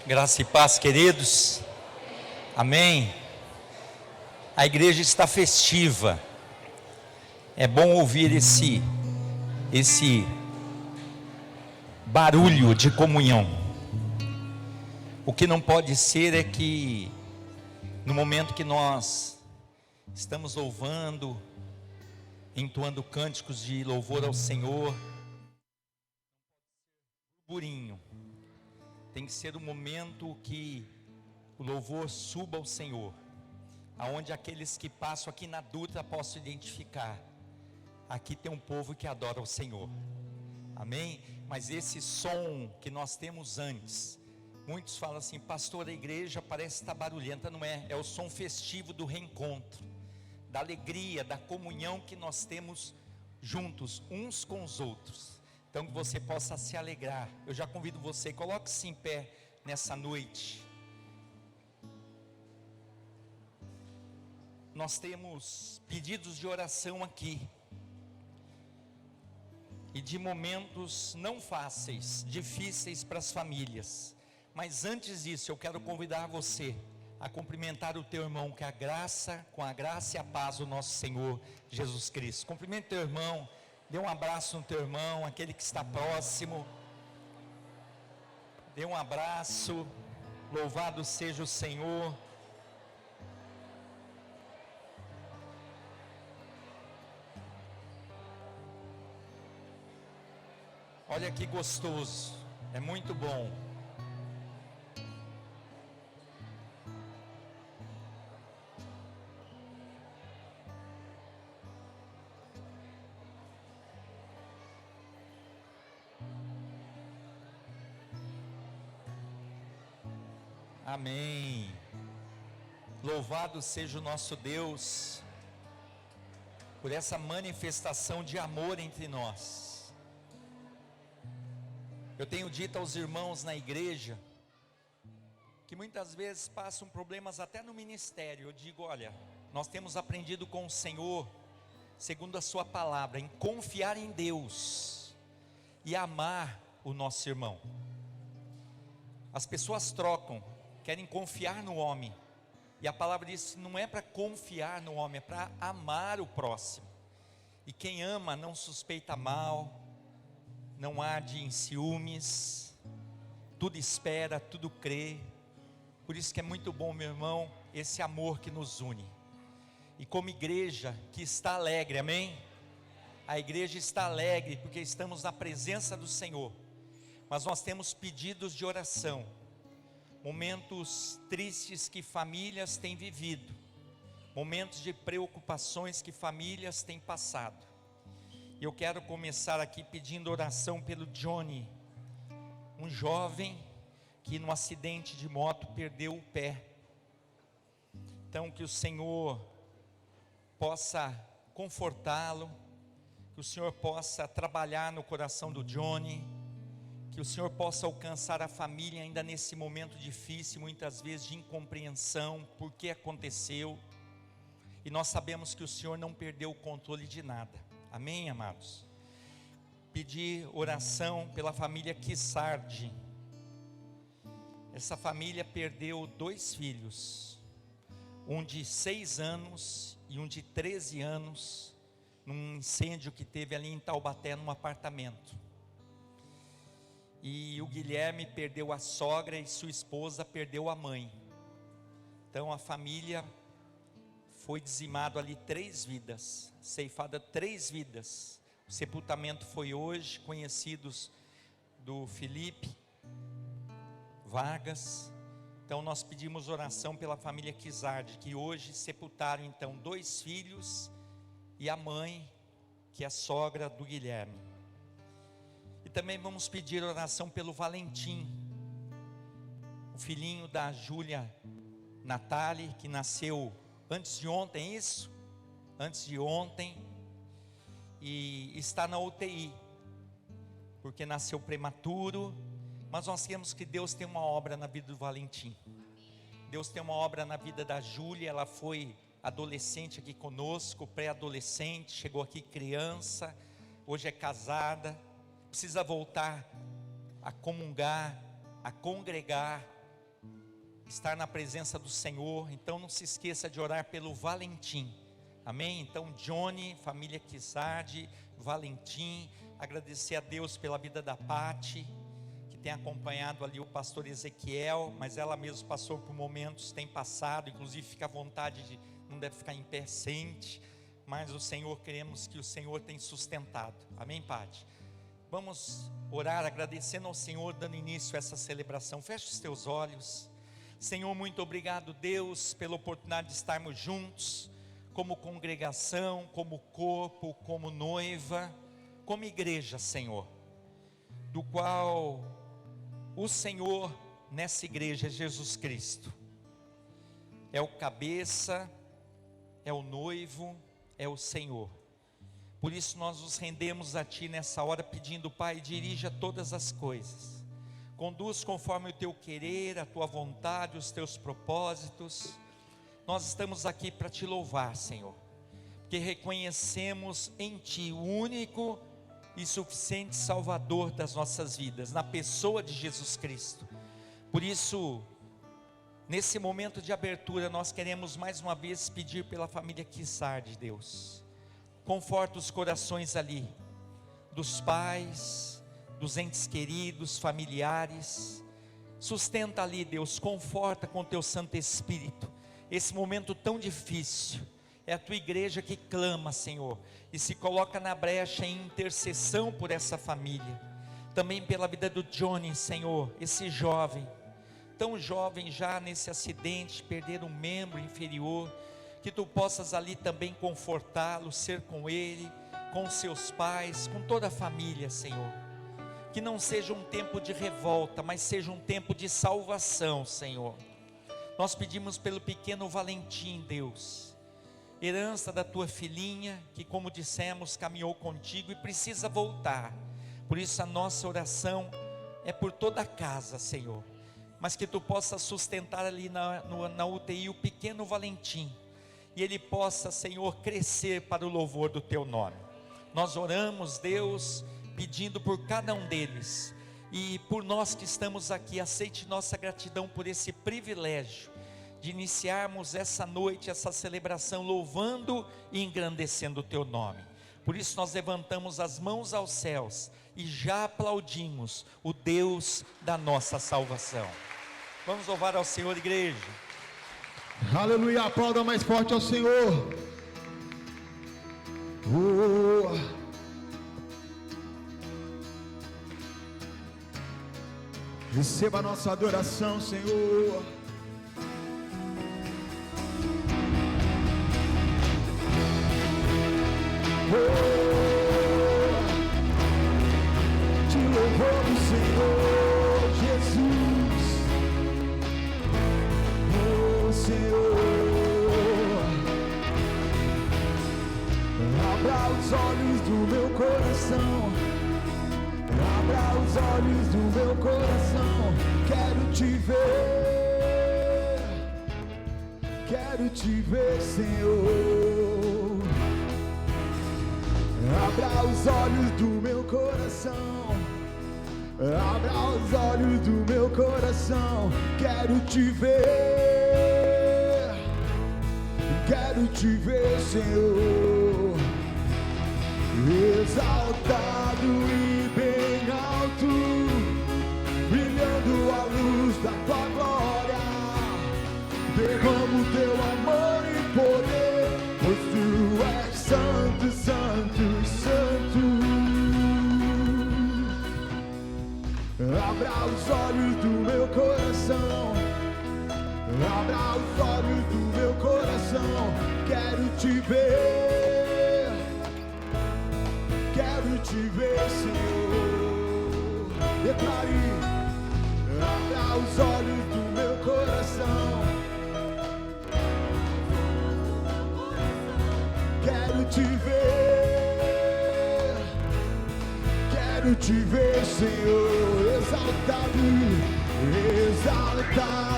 Graça e paz, queridos. Amém. A igreja está festiva. É bom ouvir esse barulho de comunhão. O que não pode ser é que no momento que nós estamos louvando, entoando cânticos de louvor ao Senhor, burburinho. Tem que ser o momento que o louvor suba ao Senhor, aonde aqueles que passam aqui na Dutra possam identificar: aqui tem um povo que adora o Senhor. Amém? Mas esse som que nós temos antes, muitos falam assim: pastor, a igreja parece estar barulhenta. Não é, é o som festivo do reencontro, da alegria, da comunhão que nós temos juntos, uns com os outros. Então que você possa se alegrar. Eu já convido você, coloque-se em pé nessa noite. Nós temos pedidos de oração aqui, e de momentos não fáceis, difíceis para as famílias. Mas antes disso, eu quero convidar você a cumprimentar o teu irmão, que com a graça e a paz do nosso Senhor Jesus Cristo. Cumprimente o teu irmão, dê um abraço no teu irmão, aquele que está próximo. Dê um abraço. Louvado seja o Senhor. Olha que gostoso, é muito bom. Amém. Louvado seja o nosso Deus por essa manifestação de amor entre nós. Eu tenho dito aos irmãos na igreja que muitas vezes passam problemas até no ministério. Eu digo: olha, nós temos aprendido com o Senhor, segundo a sua palavra, em confiar em Deus e amar o nosso irmão. As pessoas trocam, querem confiar no homem, e a palavra diz que não é para confiar no homem, é para amar o próximo. E quem ama não suspeita mal, não arde em ciúmes, tudo espera, tudo crê. Por isso que é muito bom, meu irmão, esse amor que nos une. E como igreja que está alegre, amém? A igreja está alegre porque estamos na presença do Senhor. Mas nós temos pedidos de oração, momentos tristes que famílias têm vivido, momentos de preocupações que famílias têm passado. E eu quero começar aqui pedindo oração pelo Johnny, um jovem que num acidente de moto perdeu o pé. Então que o Senhor possa confortá-lo, que o Senhor possa trabalhar no coração do Johnny, que o Senhor possa alcançar a família ainda nesse momento difícil, muitas vezes de incompreensão, por que aconteceu. E nós sabemos que o Senhor não perdeu o controle de nada. Amém, amados? Pedir oração pela família Kissardi. Essa família perdeu 2 filhos, um de 6 anos e um de 13 anos, num incêndio que teve ali em Taubaté, num apartamento. E o Guilherme perdeu a sogra e sua esposa perdeu a mãe. Então a família foi dizimado ali 3 vidas, ceifada 3 vidas. O sepultamento foi hoje. Conhecidos do Felipe Vargas. Então nós pedimos oração pela família Kizardi, que hoje sepultaram então 2 filhos e a mãe, que é a sogra do Guilherme. E também vamos pedir oração pelo Valentim, o filhinho da Júlia Natali, que nasceu antes de ontem, isso? Antes de ontem, e está na UTI, porque nasceu prematuro. Mas nós sabemos que Deus tem uma obra na vida do Valentim. Deus tem uma obra na vida da Júlia. Ela foi adolescente aqui conosco, pré-adolescente, chegou aqui criança, hoje é casada, precisa voltar a comungar, a congregar, estar na presença do Senhor. Então não se esqueça de orar pelo Valentim, amém? Então Johnny, família Quizardi, Valentim, agradecer a Deus pela vida da Pati, que tem acompanhado ali o pastor Ezequiel, mas ela mesma passou por momentos, tem passado, inclusive fica à vontade de, não deve ficar em pé, sente, mas o Senhor, queremos que o Senhor tem sustentado, amém, Pati? Vamos orar agradecendo ao Senhor, dando início a essa celebração. Feche os teus olhos. Senhor, muito obrigado, Deus, pela oportunidade de estarmos juntos, como congregação, como corpo, como noiva, como igreja, Senhor, do qual o Senhor nessa igreja é Jesus Cristo, é o cabeça, é o noivo, é o Senhor. Por isso nós nos rendemos a Ti nessa hora, pedindo, Pai, dirija todas as coisas, conduz conforme o Teu querer, a Tua vontade, os Teus propósitos. Nós estamos aqui para Te louvar, Senhor, porque reconhecemos em Ti o único e suficiente Salvador das nossas vidas, na pessoa de Jesus Cristo. Por isso, nesse momento de abertura, nós queremos mais uma vez pedir pela família Quizardi, Deus, conforta os corações ali, dos pais, dos entes queridos, familiares, sustenta ali, Deus, conforta com Teu Santo Espírito, esse momento tão difícil. É a Tua igreja que clama, Senhor, e se coloca na brecha em intercessão por essa família, também pela vida do Johnny, Senhor, esse jovem, tão jovem já nesse acidente, perder um membro inferior, que Tu possas ali também confortá-lo, ser com ele, com seus pais, com toda a família, Senhor, que não seja um tempo de revolta, mas seja um tempo de salvação, Senhor. Nós pedimos pelo pequeno Valentim, Deus, herança da Tua filhinha, que como dissemos, caminhou contigo e precisa voltar. Por isso a nossa oração é por toda a casa, Senhor, mas que Tu possa sustentar ali na UTI o pequeno Valentim, e ele possa, Senhor, crescer para o louvor do Teu nome. Nós oramos, Deus, pedindo por cada um deles, e por nós que estamos aqui, aceite nossa gratidão por esse privilégio, de iniciarmos essa noite, essa celebração, louvando e engrandecendo o Teu nome. Por isso nós levantamos as mãos aos céus, e já aplaudimos o Deus da nossa salvação. Vamos louvar ao Senhor, igreja. Aleluia, aplauda mais forte ao Senhor. Receba a nossa adoração, Senhor. Te louvamos, Senhor Jesus. Senhor, abra os olhos do meu coração, abra os olhos do meu coração, quero Te ver, Senhor. Abra os olhos do meu coração, abra os olhos do meu coração, quero Te ver, Senhor, exaltado e bem alto, brilhando a luz da Tua glória, derrama o Teu amor e poder, pois Tu és santo, santo, santo. Abra os olhos do meu coração, abra os olhos do meu coração, quero Te ver, Senhor. Declare, abra os olhos do meu coração, quero Te ver, Senhor, exaltado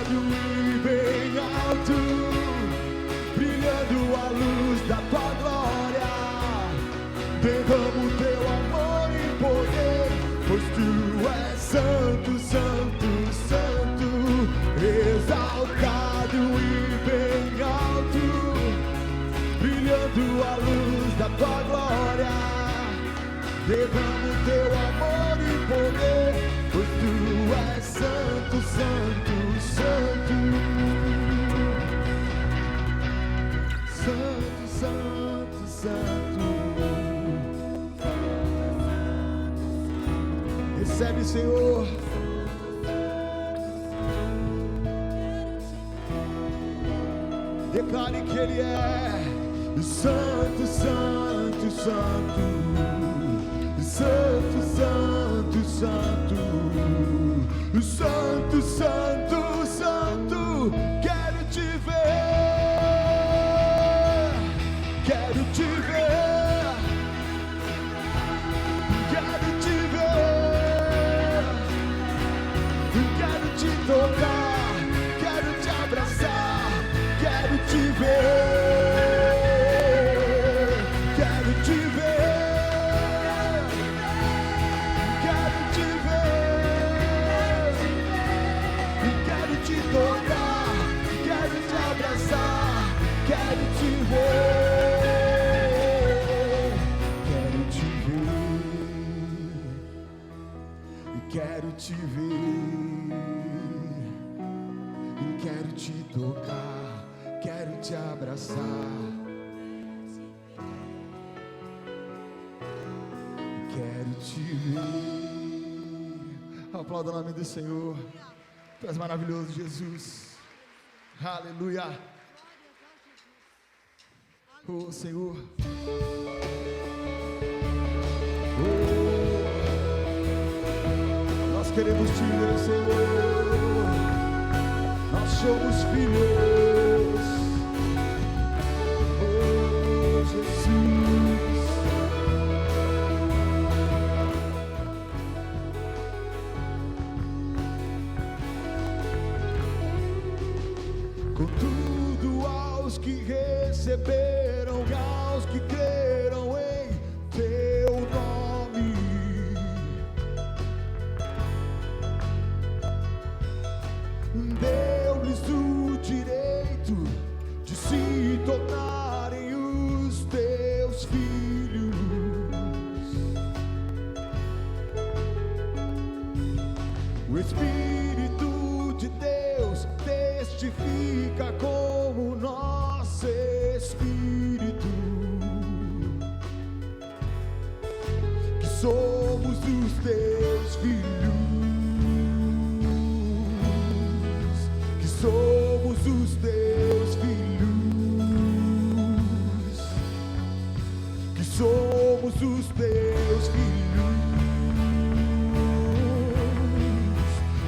e bem alto, brilhando a luz da Tua glória, derrama o Teu amor e poder, pois Tu és santo, santo, santo, exaltado tua luz, da tua glória. Derrama o teu amor e poder, pois tu és santo, santo, santo. Santo, santo, santo. Recebe, Senhor. Declare que Ele é santo, santo, santo. Santo, santo, santo. Santo, santo, santo. Quero te ver. Quero te ver. Quero te ver. Quero te tocar. Quero te abraçar. Quero te ver, quero te ver, quero te ver, quero te tocar, quero te abraçar, quero te ver, quero te ver, quero te ver, quero te tocar. Quero te abraçar, quero te ver. Aplauda o nome do Senhor. Tu és maravilhoso, Jesus. Aleluia. Oh, Senhor. Oh, nós queremos te ver, Senhor. Nós somos filhos. Contudo, aos que receberam e aos que creram em teu nome, deu-lhes o direito de se tornarem os teus filhos. O Espírito de Deus testifica como nosso espírito que somos os teus filhos, que somos os teus filhos, que somos os teus filhos,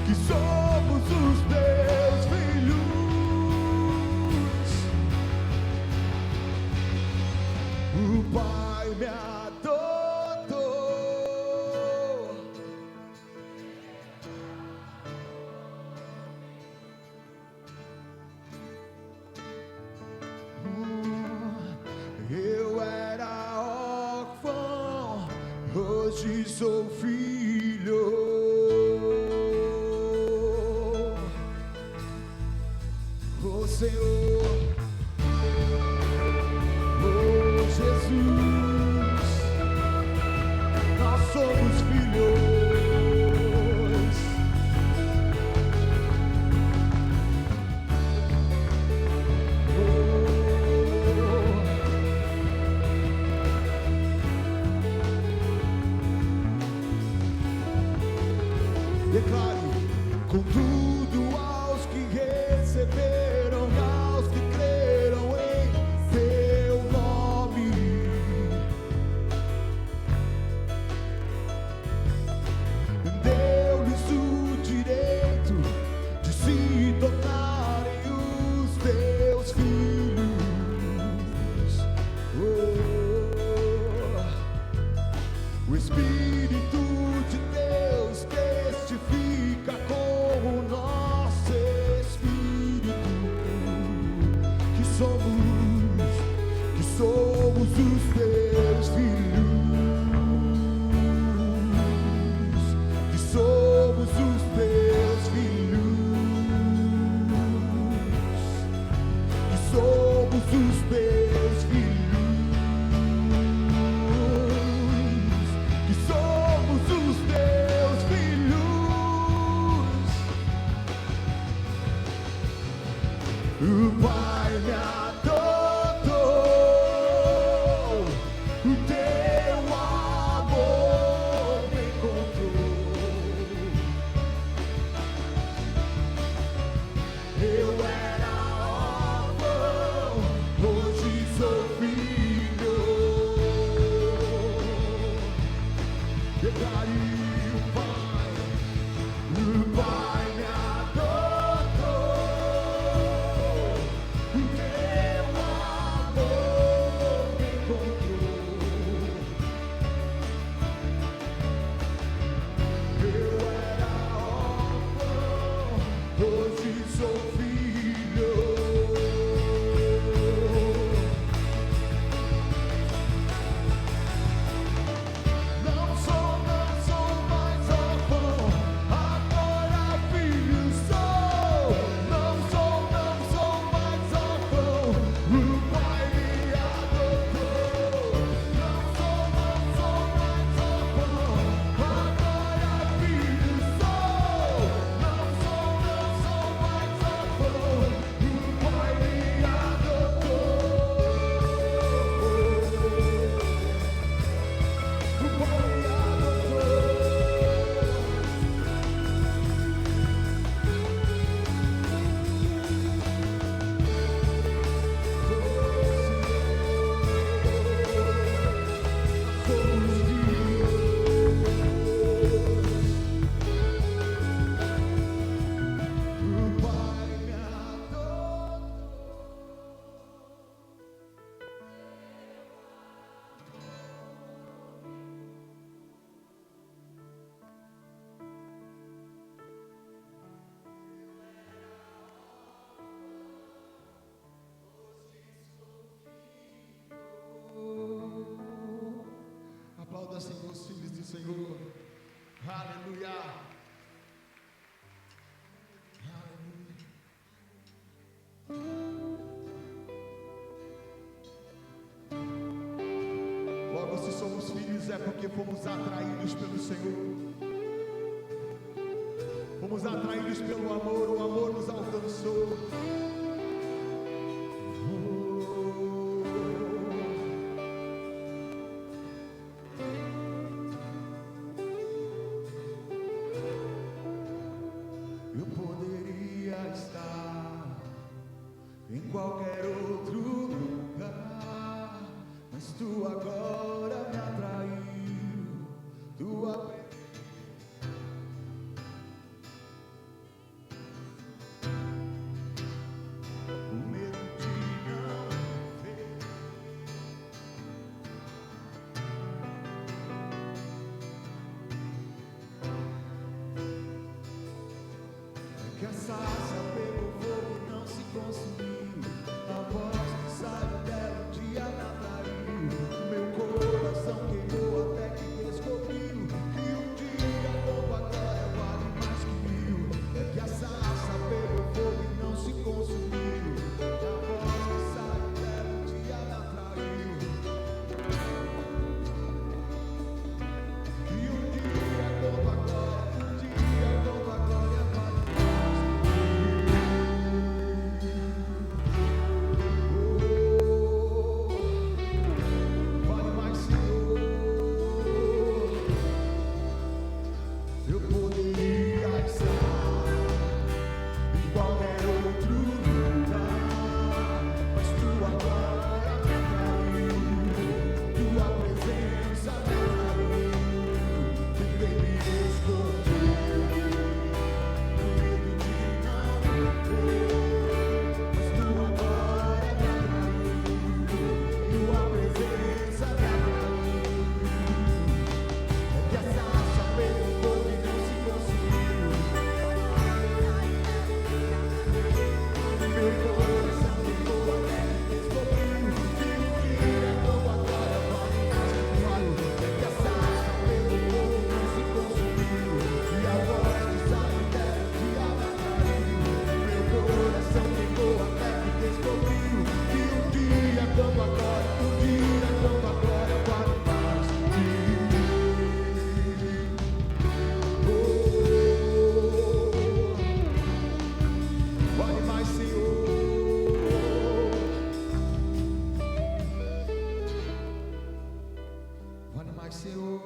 que somos os teus filhos. O Pai me adotou. Eu era órfão, hoje sou filho. Oh, Senhor. Jesus, nós somos filhos. Declare, contudo, aos que receberam e aos que creram em teu nome, deu-lhes o direito de se tornarem os teus filhos. O Espírito de Deus testifica como nós. sou filho. Não sou mais órfão, agora filho sou. Não sou mais órfão, o Pai me adotou. Não sou mais órfão, agora filho sou. Não sou mais órfão, o Pai me adotou. O Pai me Aplauda, Senhor, os filhos do Senhor. Aleluia. Aleluia. Logo, se somos filhos, é porque fomos atraídos pelo Senhor. Fomos atraídos pelo amor, o amor nos alcançou. Eu poderia estar em qualquer outro lugar, mas tu agora me atraiu, tua o medo de não ver. Que a sarça pegou fogo e não se consumiu. A voz que saiu dela um dia me atraiu. Meu coração queimou até que descobriu que um dia como agora vale mais que mil. É que a sarça pegou fogo e não se consumiu. A voz que saiu dela um dia me atraiu. Que um dia como agora, um dia como agora vale vale mais, Senhor. Eu poderia estar em qualquer outro lugar, mas tu agora me atraiu, tua presença me atraiu, tentei me esconder, com medo de não ver, mas tu agora me atraiu, tua presença me atraiu. É que a sarça pegou fogo e não se consumiu. Meu coração queimou até que descobriu que um dia como agora vale mais que mil. É que a sarça pegou fogo e não se consumiu. E a voz que saiu dela um dia me atraiu. Meu coração queimou até que descobriu que um dia como agora, um dia como agora vale mais que mil. Vale mais, Senhor. Vale mais, Senhor.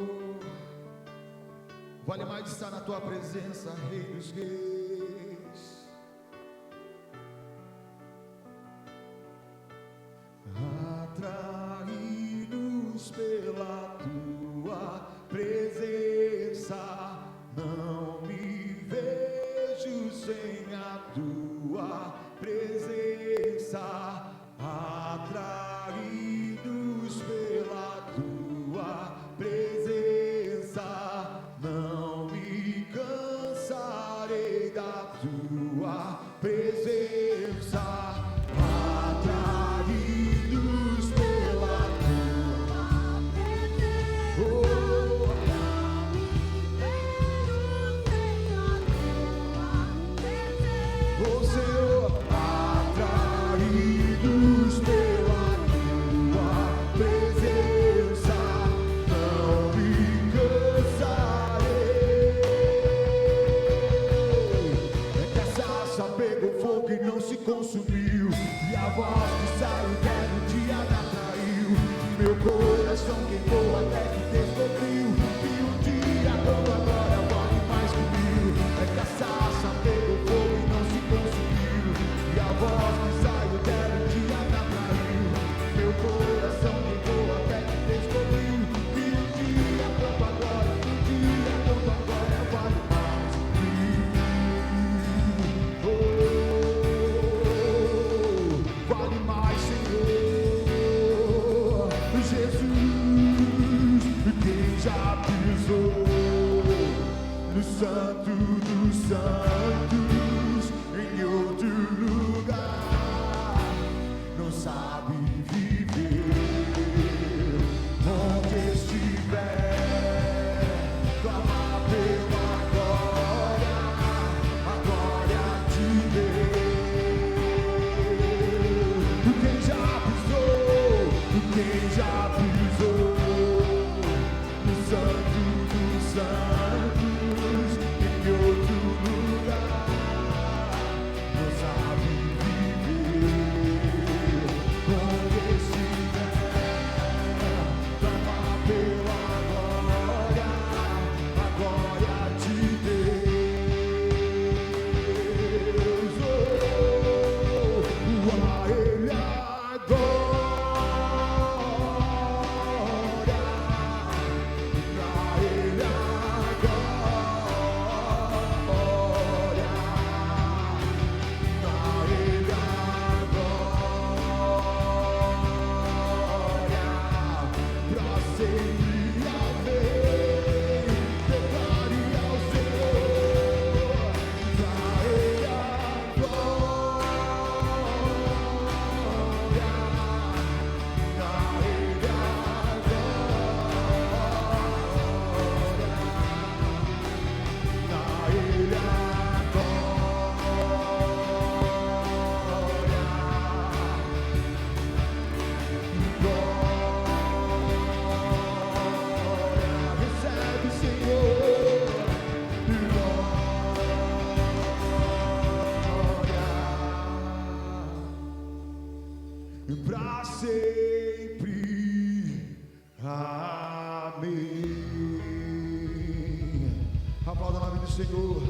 Vale mais estar na tua presença, Rei dos Reis. Atraídos pela tua presença, não me vejo sem a tua presença. Atraídos pela tua presença, não me cansarei da pela tua presença, atraídos pela tua presença. Oh, Senhor, atraídos pela tua presença, não me cansarei. É que a sarça pegou fogo e não se consumiu, e a voz que saiu dela um dia me atraiu. Meu coração queimou até que descobriu que um dia como agora vale mais que mil. É que a sarça pegou fogo e não se consumiu, e a voz que saiu dela um dia me atraiu. Meu coração queimou até que descobriu que um dia como agora, um dia como agora vale mais que mil. Oh, vale mais, Senhor Jesus, quem já pisou no Santo dos Santos, em outro lugar, não sabe viver onde estiver, clamar pela glória, a glória de Deus. Quem já pisou no Santo dos Santos, em outro lugar, não sabe viver onde estiver, clamar pela glória, a glória de Deus. Oh, a Ele a glória, pra Ele a glória, pra Ele a glória, pra sempre haver. Declare ao Senhor, pra Ele a glória, pra Ele a recebe, Senhor, glória pra sempre. Amém. Aplauda o nome do Senhor.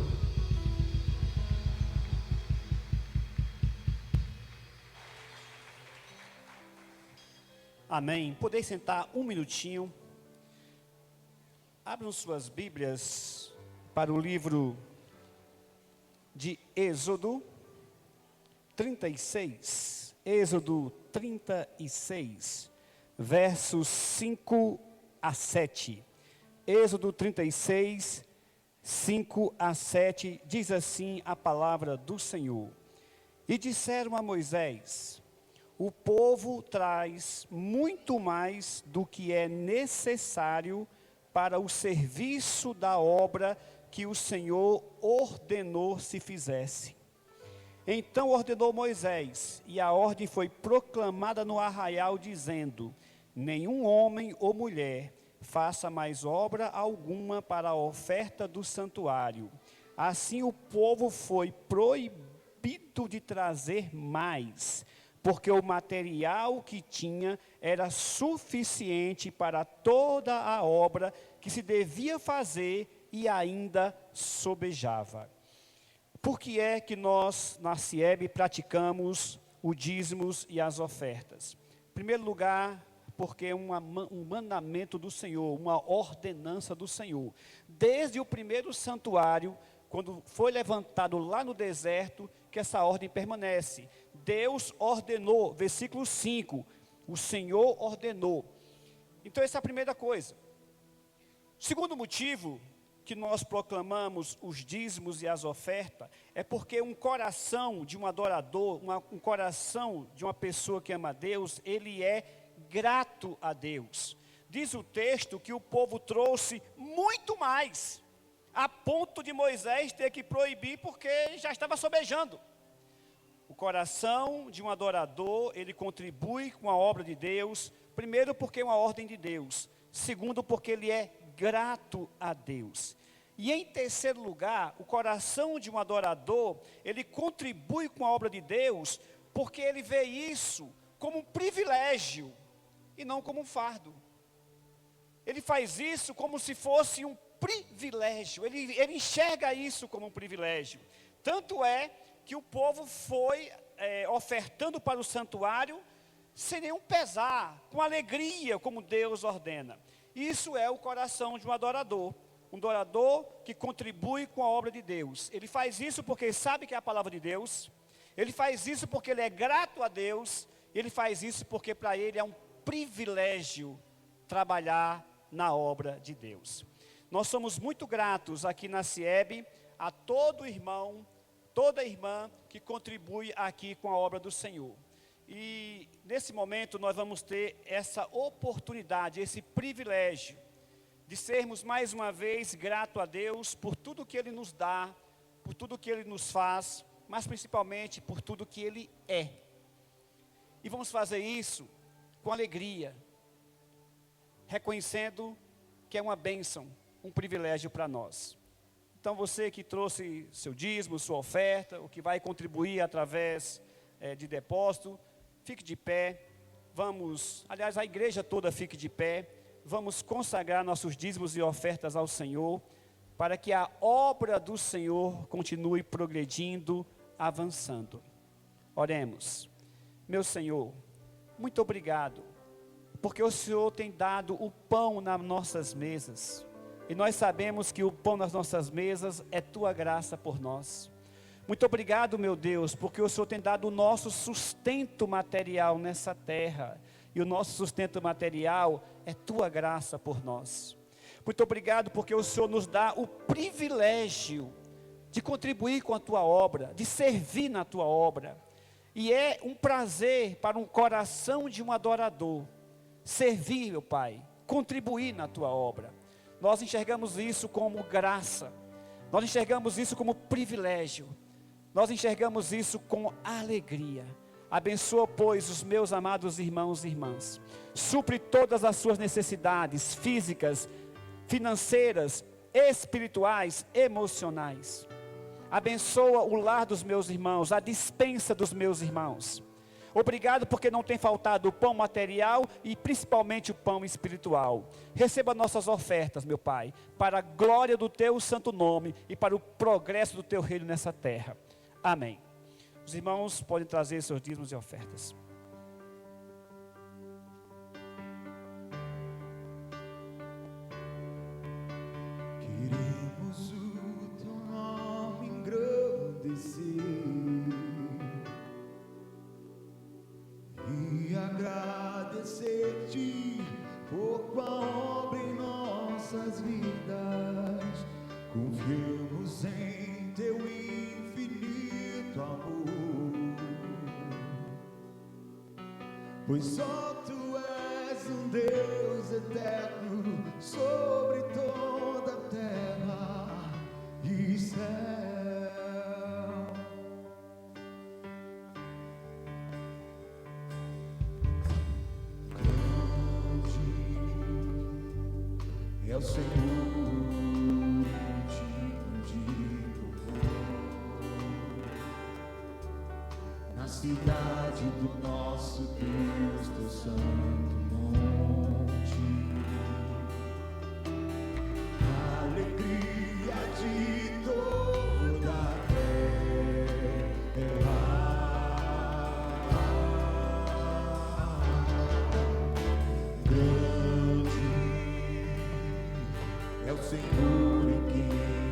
Amém. Podeis sentar um minutinho. Abram suas Bíblias para o livro de Êxodo 36. Êxodo 36, versos 5 a 7. Êxodo 36, 5 a 7, diz assim a palavra do Senhor. E disseram a Moisés: o povo traz muito mais do que é necessário para o serviço da obra que o Senhor ordenou se fizesse. Então ordenou Moisés, e a ordem foi proclamada no arraial, dizendo: nenhum homem ou mulher faça mais obra alguma para a oferta do santuário. Assim o povo foi proibido de trazer mais, porque o material que tinha era suficiente para toda a obra que se devia fazer e ainda sobejava. Por que é que nós, na CIEB, praticamos o dízimos e as ofertas? Em primeiro lugar, porque é um mandamento do Senhor, uma ordenança do Senhor. Desde o primeiro santuário, quando foi levantado lá no deserto, que essa ordem permanece. Deus ordenou, versículo 5, o Senhor ordenou. Então essa é a primeira coisa. Segundo motivo, que nós proclamamos os dízimos e as ofertas é porque um coração de um adorador, um coração de uma pessoa que ama a Deus, ele é grato a Deus. Diz o texto que o povo trouxe muito mais, a ponto de Moisés ter que proibir porque já estava sobejando. O coração de um adorador, ele contribui com a obra de Deus, primeiro porque é uma ordem de Deus, segundo porque ele é grato a Deus. E em terceiro lugar, o coração de um adorador, ele contribui com a obra de Deus, porque ele vê isso como um privilégio e não como um fardo. Ele faz isso como se fosse um privilégio, ele enxerga isso como um privilégio. Tanto é que o povo foi ofertando para o santuário sem nenhum pesar, com alegria, como Deus ordena. Isso é o coração de um adorador que contribui com a obra de Deus. Ele faz isso porque ele sabe que é a palavra de Deus, ele faz isso porque ele é grato a Deus, ele faz isso porque para ele é um privilégio trabalhar na obra de Deus. Nós somos muito gratos aqui na CIEB a todo irmão, toda irmã que contribui aqui com a obra do Senhor. E nesse momento nós vamos ter essa oportunidade, esse privilégio de sermos mais uma vez grato a Deus por tudo que Ele nos dá, por tudo que Ele nos faz, mas principalmente por tudo que Ele é. E vamos fazer isso com alegria, reconhecendo que é uma bênção, um privilégio para nós. Então você que trouxe seu dízimo, sua oferta, o que vai contribuir através de depósito, fique de pé, aliás a igreja toda fique de pé, vamos consagrar nossos dízimos e ofertas ao Senhor, para que a obra do Senhor continue progredindo, avançando. Oremos. Meu Senhor, muito obrigado, porque o Senhor tem dado o pão nas nossas mesas, e nós sabemos que o pão nas nossas mesas é Tua graça por nós. Muito obrigado, meu Deus, porque o Senhor tem dado o nosso sustento material nessa terra, e o nosso sustento material é Tua graça por nós. Muito obrigado porque o Senhor nos dá o privilégio de contribuir com a Tua obra, de servir na Tua obra. E é um prazer para um coração de um adorador, servir, meu Pai, contribuir na Tua obra. Nós enxergamos isso como graça, nós enxergamos isso como privilégio, nós enxergamos isso com alegria. Abençoa, pois, os meus amados irmãos e irmãs. Supre todas as suas necessidades físicas, financeiras, espirituais, emocionais. Abençoa o lar dos meus irmãos, a despensa dos meus irmãos. Obrigado porque não tem faltado o pão material e principalmente o pão espiritual. Receba nossas ofertas, meu Pai, para a glória do Teu santo nome e para o progresso do Teu reino nessa terra. Amém. Os irmãos podem trazer seus dízimos e ofertas. Queremos o Teu nome engrandecer e agradecer-Te por tua obra em nossas vidas. Confiamos em Teu infinito amor, pois só Tu és um Deus eterno sobre toda a terra e céu. Grande é o Senhor, cidade do nosso Deus, do santo monte. A alegria de toda a terra. Grande é o Senhor em quem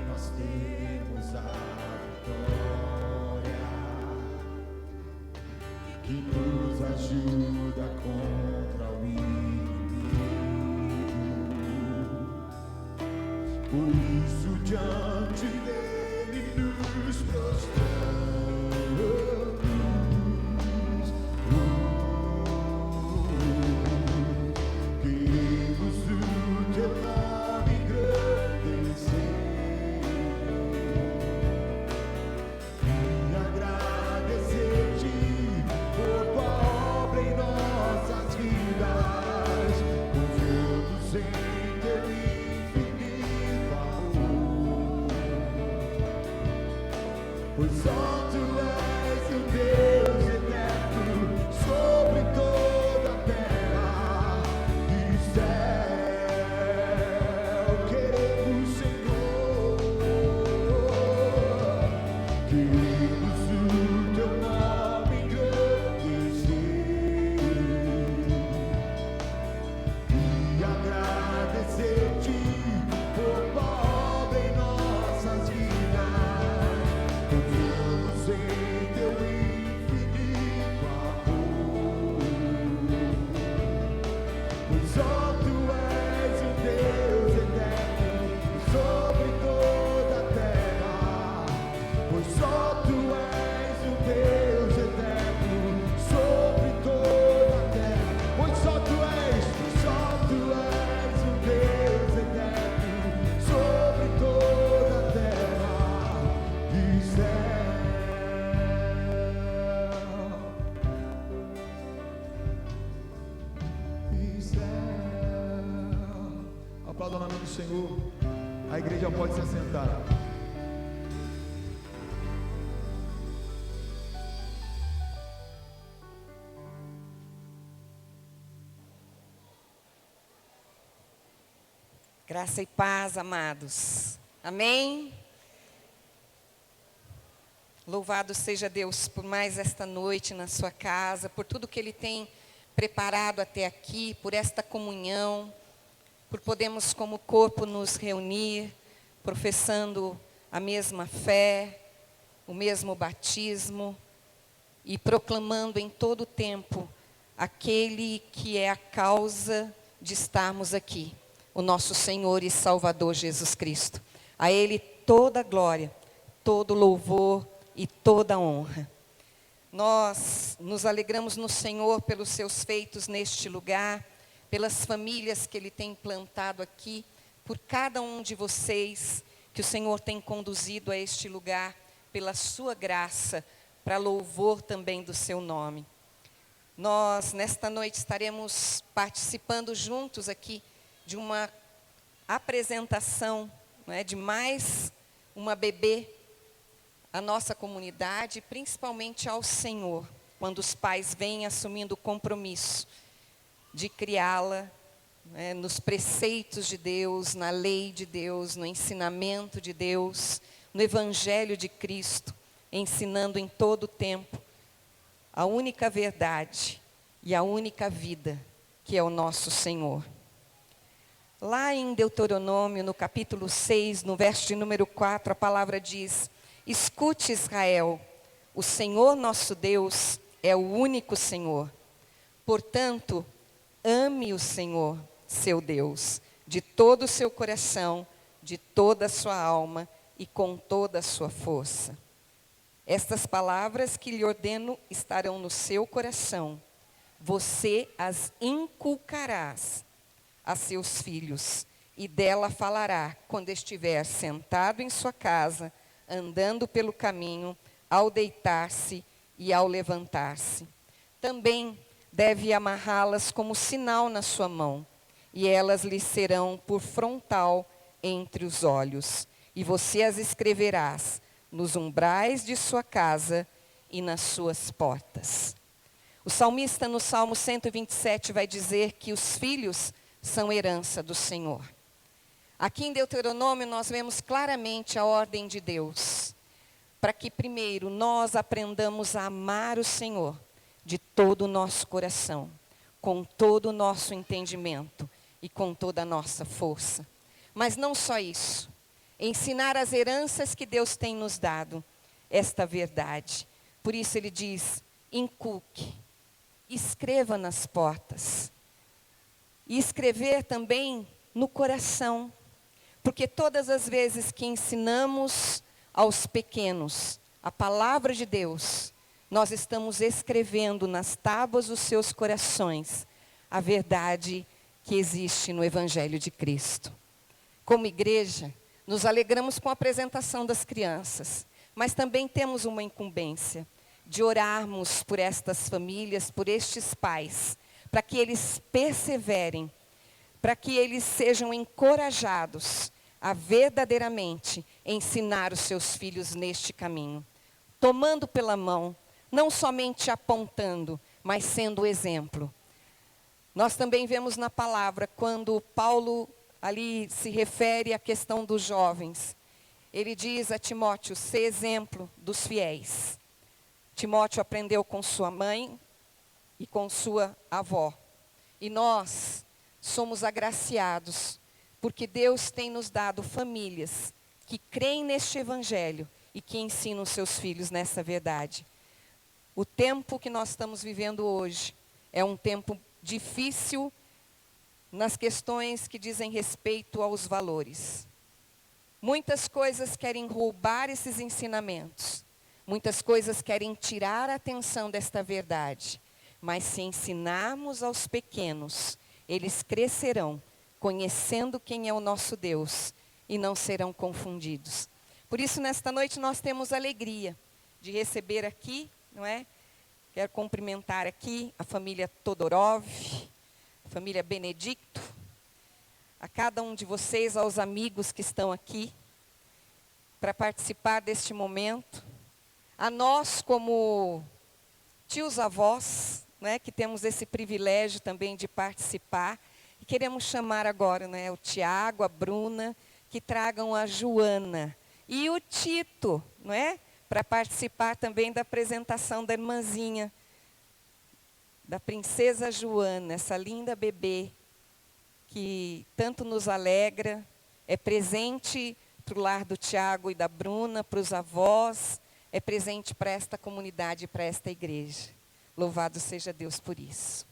nós temos a vitória, que nos ajuda contra o inimigo. Por isso diante dele nos prostramos. Queremos o teu nome engrandecer e agradecer-te por tua obra em nossas vidas. Confiamos em teu infinito amor, pois só tu és o Deus eterno sobre toda a terra e céu. Queremos, Senhor, queremos o teu nome engrandecer e agradecer-te por tua obra em nossas vidas. Confiamos em teu infinito amor, pois só tu és o Deus eterno sobre toda a terra, pois só tu és o Deus eterno sobre toda a terra, pois só tu és o Deus eterno sobre toda a terra e céu. E céu. Aplauda o nome do Senhor. A igreja pode se assentar. Graça e paz, amados. Amém? Louvado seja Deus por mais esta noite na sua casa, por tudo que Ele tem preparado até aqui, por esta comunhão, por podermos como corpo nos reunir, professando a mesma fé, o mesmo batismo e proclamando em todo o tempo aquele que é a causa de estarmos aqui, o nosso Senhor e Salvador Jesus Cristo. A Ele toda a glória, todo louvor e toda honra. Nós nos alegramos no Senhor pelos seus feitos neste lugar, pelas famílias que Ele tem plantado aqui, por cada um de vocês que o Senhor tem conduzido a este lugar, pela sua graça, para louvor também do seu nome. Nós, nesta noite, estaremos participando juntos aqui de uma apresentação, de mais uma bebê à nossa comunidade, principalmente ao Senhor, quando os pais vêm assumindo o compromisso de criá-la nos preceitos de Deus, na lei de Deus, no ensinamento de Deus, no Evangelho de Cristo, ensinando em todo o tempo a única verdade e a única vida, que é o nosso Senhor. Lá em Deuteronômio, no capítulo 6, no verso de número 4, a palavra diz: escute, Israel, o Senhor nosso Deus é o único Senhor. Portanto, ame o Senhor, seu Deus, de todo o seu coração, de toda a sua alma e com toda a sua força. Estas palavras que lhe ordeno estarão no seu coração. Você as inculcarás a seus filhos, e dela falará quando estiver sentado em sua casa, andando pelo caminho, ao deitar-se e ao levantar-se. Também deve amarrá-las como sinal na sua mão, e elas lhe serão por frontal entre os olhos, e você as escreverás nos umbrais de sua casa e nas suas portas. O salmista no Salmo 127 vai dizer que os filhos são herança do Senhor. Aqui em Deuteronômio nós vemos claramente a ordem de Deus, para que primeiro nós aprendamos a amar o Senhor de todo o nosso coração, com todo o nosso entendimento e com toda a nossa força. Mas não só isso, ensinar as heranças que Deus tem nos dado, esta verdade. Por isso ele diz, inculque, escreva nas portas. E escrever também no coração. porque todas as vezes que ensinamos aos pequenos a palavra de Deus, nós estamos escrevendo nas tábuas dos seus corações a verdade que existe no Evangelho de Cristo. Como igreja, nos alegramos com a apresentação das crianças, mas também temos uma incumbência de orarmos por estas famílias, por estes pais, para que eles perseverem, para que eles sejam encorajados a verdadeiramente ensinar os seus filhos neste caminho, tomando pela mão, não somente apontando, mas sendo exemplo. Nós também vemos na palavra, quando Paulo ali se refere à questão dos jovens, ele diz a Timóteo, ser exemplo dos fiéis. Timóteo aprendeu com sua mãe e com sua avó. E nós somos agraciados, porque Deus tem nos dado famílias que creem neste Evangelho e que ensinam seus filhos nessa verdade. O tempo que nós estamos vivendo hoje é um tempo difícil nas questões que dizem respeito aos valores. Muitas coisas querem roubar esses ensinamentos. Muitas coisas querem tirar a atenção desta verdade. Mas se ensinarmos aos pequenos, eles crescerão conhecendo quem é o nosso Deus e não serão confundidos. Por isso, nesta noite, nós temos alegria de receber aqui, não é? Quero cumprimentar aqui a família Todorov, a família Benedicto, a cada um de vocês, aos amigos que estão aqui, para participar deste momento. A nós, como tios-avós, né, que temos esse privilégio também de participar, e queremos chamar agora, né, o Tiago, a Bruna, que tragam a Joana e o Tito, não é? Para participar também da apresentação da irmãzinha, da princesa Joana, essa linda bebê, que tanto nos alegra, é presente para o lar do Tiago e da Bruna, para os avós, é presente para esta comunidade e para esta igreja. Louvado seja Deus por isso.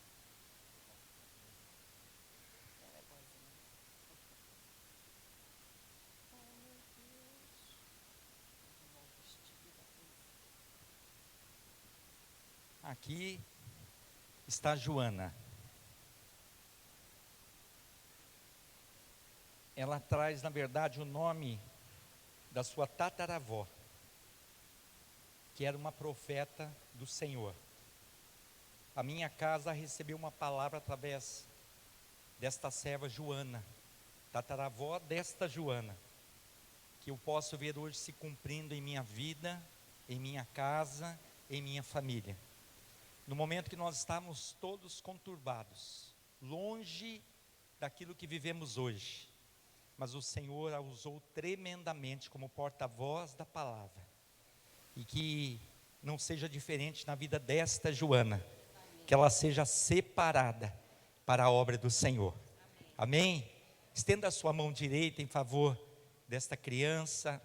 Aqui está a Joana. Ela traz, na verdade, o nome da sua tataravó, que era uma profeta do Senhor. A minha casa recebeu uma palavra através desta serva Joana, tataravó desta Joana, que eu posso ver hoje se cumprindo em minha vida, em minha casa, em minha família. No momento que nós estamos todos conturbados, longe daquilo que vivemos hoje, mas o Senhor a usou tremendamente como porta-voz da palavra, e que não seja diferente na vida desta Joana, que ela seja separada para a obra do Senhor. Amém? Estenda a sua mão direita em favor desta criança.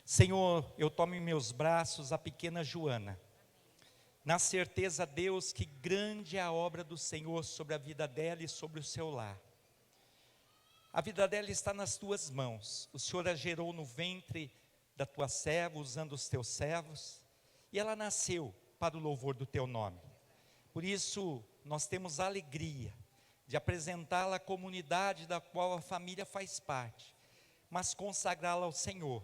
Senhor, eu tomo em meus braços a pequena Joana, na certeza, Deus, que grande é a obra do Senhor sobre a vida dela e sobre o seu lar. A vida dela está nas tuas mãos. O Senhor a gerou no ventre da tua serva, usando os teus servos, e ela nasceu para o louvor do teu nome. Por isso, nós temos a alegria de apresentá-la à comunidade da qual a família faz parte, mas consagrá-la ao Senhor,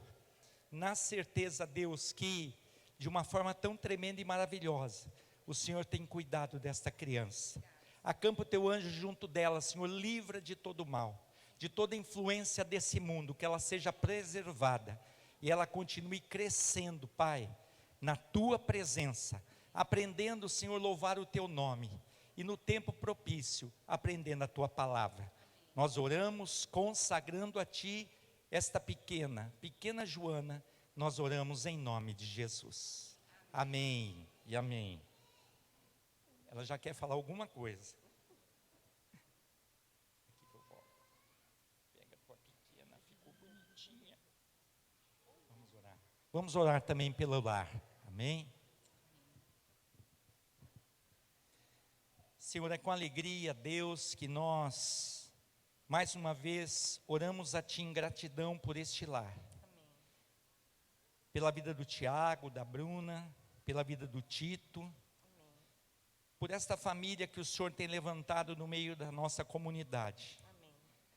na certeza, Deus, que de uma forma tão tremenda e maravilhosa, o Senhor tem cuidado desta criança. Acampa o teu anjo junto dela, Senhor, livra de todo mal, de toda influência desse mundo, que ela seja preservada, e ela continue crescendo, Pai, na tua presença, aprendendo, Senhor, louvar o teu nome, e no tempo propício, aprendendo a tua palavra. Nós oramos consagrando a ti esta pequena Joana. Nós oramos em nome de Jesus. Amém e amém. Ela já quer falar alguma coisa. Aqui, vovó. Pega a tua pequena, ficou bonitinha. Vamos orar. Vamos orar também pelo lar. Amém? Senhor, é com alegria, Deus, que nós Mais uma vez, oramos a Ti em gratidão por este lar. Pela vida do Tiago, da Bruna, pela vida do Tito, por esta família que o Senhor tem levantado no meio da nossa comunidade,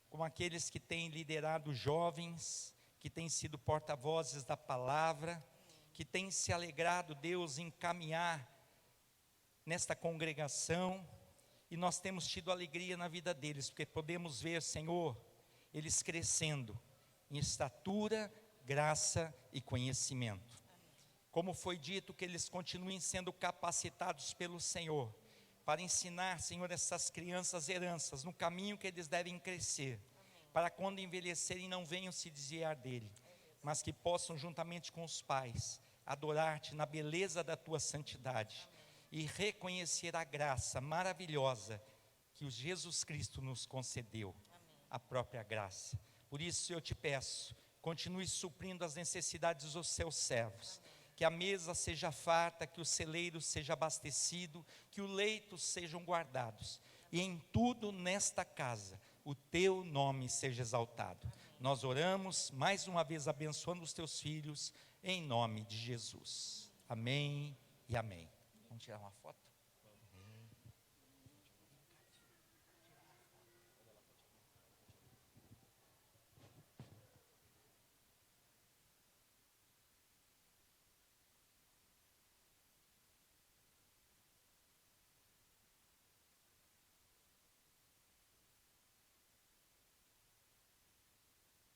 como aqueles que têm liderado jovens, que têm sido porta-vozes da palavra, que têm se alegrado, Deus, em caminhar nesta congregação, e nós temos tido alegria na vida deles, porque podemos ver, Senhor, eles crescendo em estatura, graça e conhecimento. Como foi dito, que eles continuem sendo capacitados pelo Senhor, para ensinar, Senhor, essas crianças heranças, no caminho que eles devem crescer, para quando envelhecerem não venham se desviar dele, mas que possam juntamente com os pais, adorar-te na beleza da tua santidade, e reconhecer a graça maravilhosa que o Jesus Cristo nos concedeu, a própria graça. Por isso eu te peço, continue suprindo as necessidades dos seus servos, que a mesa seja farta, que o celeiro seja abastecido, que os leitos sejam guardados, e em tudo nesta casa, o teu nome seja exaltado. Nós oramos, mais uma vez abençoando os teus filhos, em nome de Jesus. Amém e amém. Vamos tirar uma foto?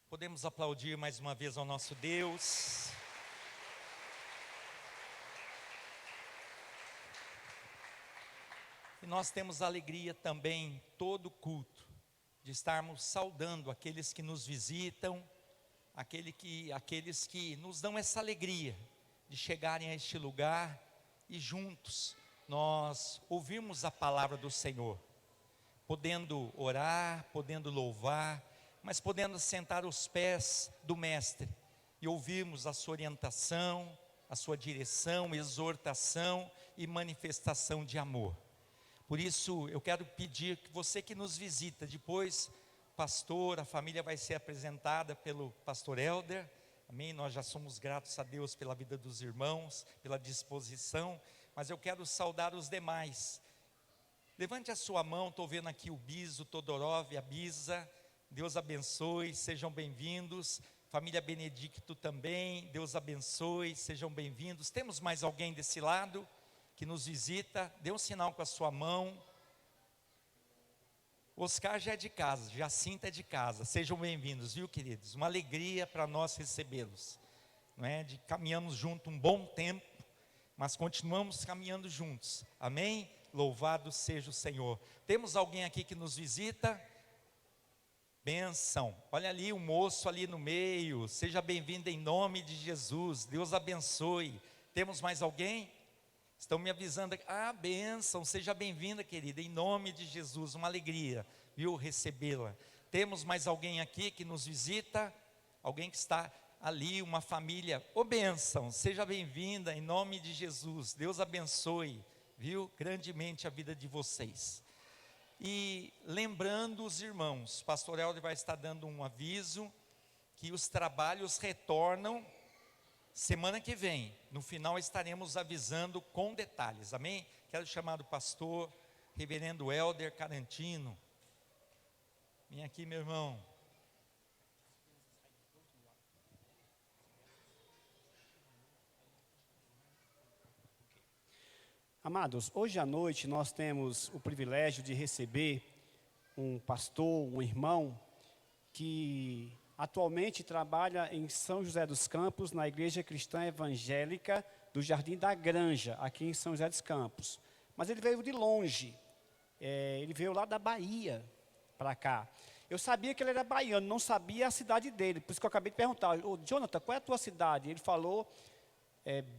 Podemos aplaudir mais uma vez ao nosso Deus. E nós temos alegria também, todo culto, de estarmos saudando aqueles que nos visitam, aqueles que nos dão essa alegria de chegarem a este lugar e juntos nós ouvirmos a palavra do Senhor, podendo orar, podendo louvar, mas podendo sentar aos pés do Mestre e ouvirmos a sua orientação, a sua direção, exortação e manifestação de amor. Por isso eu quero pedir que você que nos visita, depois, pastor, a família vai ser apresentada pelo pastor Helder, amém? Nós já somos gratos a Deus pela vida dos irmãos, pela disposição, mas eu quero saudar os demais. Levante a sua mão, estou vendo aqui o Biso, Todorov, a Bisa, Deus abençoe, sejam bem-vindos. Família Benedicto também, Deus abençoe, sejam bem-vindos. Temos mais alguém desse lado que nos visita? Dê um sinal com a sua mão. Oscar já é de casa, Jacinta é de casa, sejam bem-vindos, viu, queridos? Uma alegria para nós recebê-los, não é? Caminhamos juntos um bom tempo, mas continuamos caminhando juntos, amém? Louvado seja o Senhor. Temos alguém aqui que nos visita? Benção, olha ali o moço ali no meio, seja bem-vindo em nome de Jesus, Deus abençoe. Temos mais alguém? Estão me avisando aqui, bênção, seja bênvinda, querida, em nome de Jesus, uma alegria, viu, recebê-la. Temos mais alguém aqui que nos visita? Alguém que está ali, uma família, bênção, seja bem-vinda em nome de Jesus, Deus abençoe, viu, grandemente a vida de vocês. E lembrando os irmãos, pastor Helder vai estar dando um aviso, que os trabalhos retornam semana que vem, no final estaremos avisando com detalhes, amém? Quero chamar o pastor, reverendo Helder Carantino, vem aqui meu irmão. Amados, hoje à noite nós temos o privilégio de receber um pastor, um irmão, que atualmente trabalha em São José dos Campos, na Igreja Cristã Evangélica do Jardim da Granja, aqui em São José dos Campos. Mas ele veio de longe, ele veio lá da Bahia para cá. Eu sabia que ele era baiano, não sabia a cidade dele, por isso que eu acabei de perguntar, Jonathan, qual é a tua cidade? Ele falou,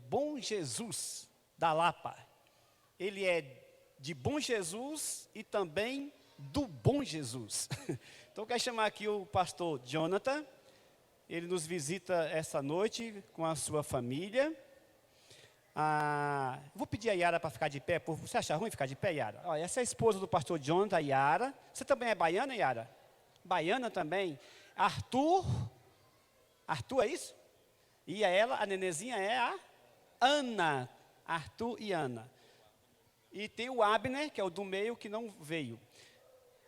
Bom Jesus, da Lapa. Ele é de Bom Jesus e também do Bom Jesus. Então eu quero chamar aqui o pastor Jonathan, ele nos visita essa noite com a sua família. Vou pedir a Yara para ficar de pé, você acha ruim ficar de pé, Yara? Essa é a esposa do pastor Jonathan, a Yara. Você também é baiana, Yara? Baiana também. Arthur é isso? E a nenezinha é a Ana. Arthur e Ana. E tem o Abner, que é o do meio, que não veio.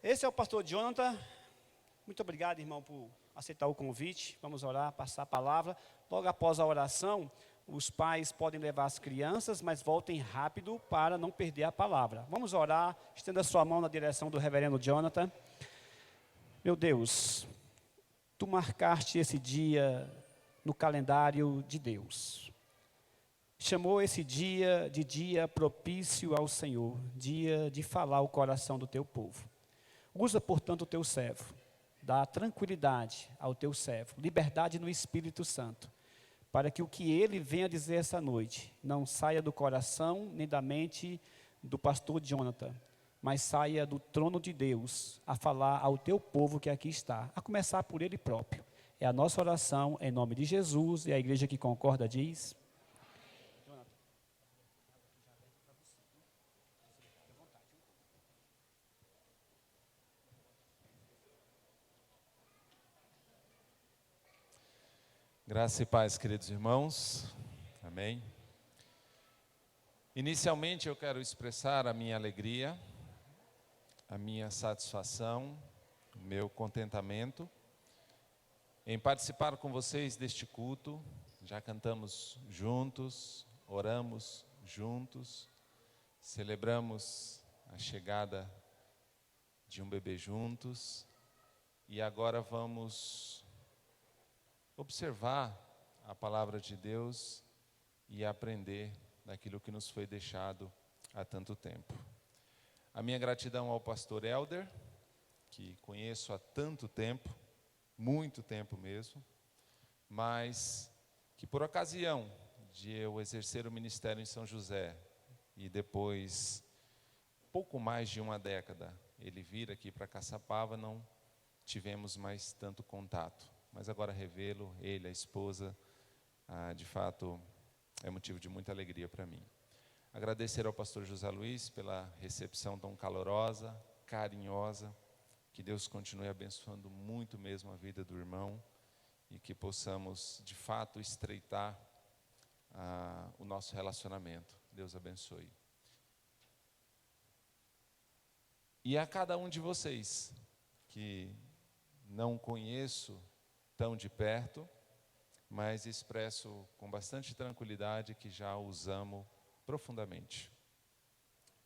Esse é o pastor Jonathan. Muito obrigado, irmão, por aceitar o convite. Vamos orar, passar a palavra. Logo após a oração, os pais podem levar as crianças, mas voltem rápido para não perder a palavra. Vamos orar. Estenda sua mão na direção do reverendo Jonathan. Meu Deus, tu marcaste esse dia no calendário de Deus. Chamou esse dia de dia propício ao Senhor, dia de falar o coração do teu povo. Usa, portanto, o teu servo, dá tranquilidade ao teu servo, liberdade no Espírito Santo, para que o que ele venha dizer essa noite não saia do coração nem da mente do pastor Jonathan, mas saia do trono de Deus a falar ao teu povo que aqui está, a começar por ele próprio. É a nossa oração em nome de Jesus, e a igreja que concorda diz... Graça e paz, queridos irmãos. Amém. Inicialmente eu quero expressar a minha alegria, a minha satisfação, o meu contentamento em participar com vocês deste culto. Já cantamos juntos, oramos juntos, celebramos a chegada de um bebê juntos e agora vamos observar a palavra de Deus e aprender daquilo que nos foi deixado há tanto tempo. A minha gratidão ao pastor Elder, que conheço há tanto tempo, muito tempo mesmo, mas que por ocasião de eu exercer o ministério em São José e depois, pouco mais de uma década, ele vir aqui para Caçapava, não tivemos mais tanto contato. Mas agora revê-lo, ele, a esposa, de fato é motivo de muita alegria para mim. Agradecer ao pastor José Luiz pela recepção tão calorosa, carinhosa, que Deus continue abençoando muito mesmo a vida do irmão e que possamos de fato estreitar o nosso relacionamento. Deus abençoe. E a cada um de vocês que não conheço tão de perto, mas expresso com bastante tranquilidade que já os amo profundamente.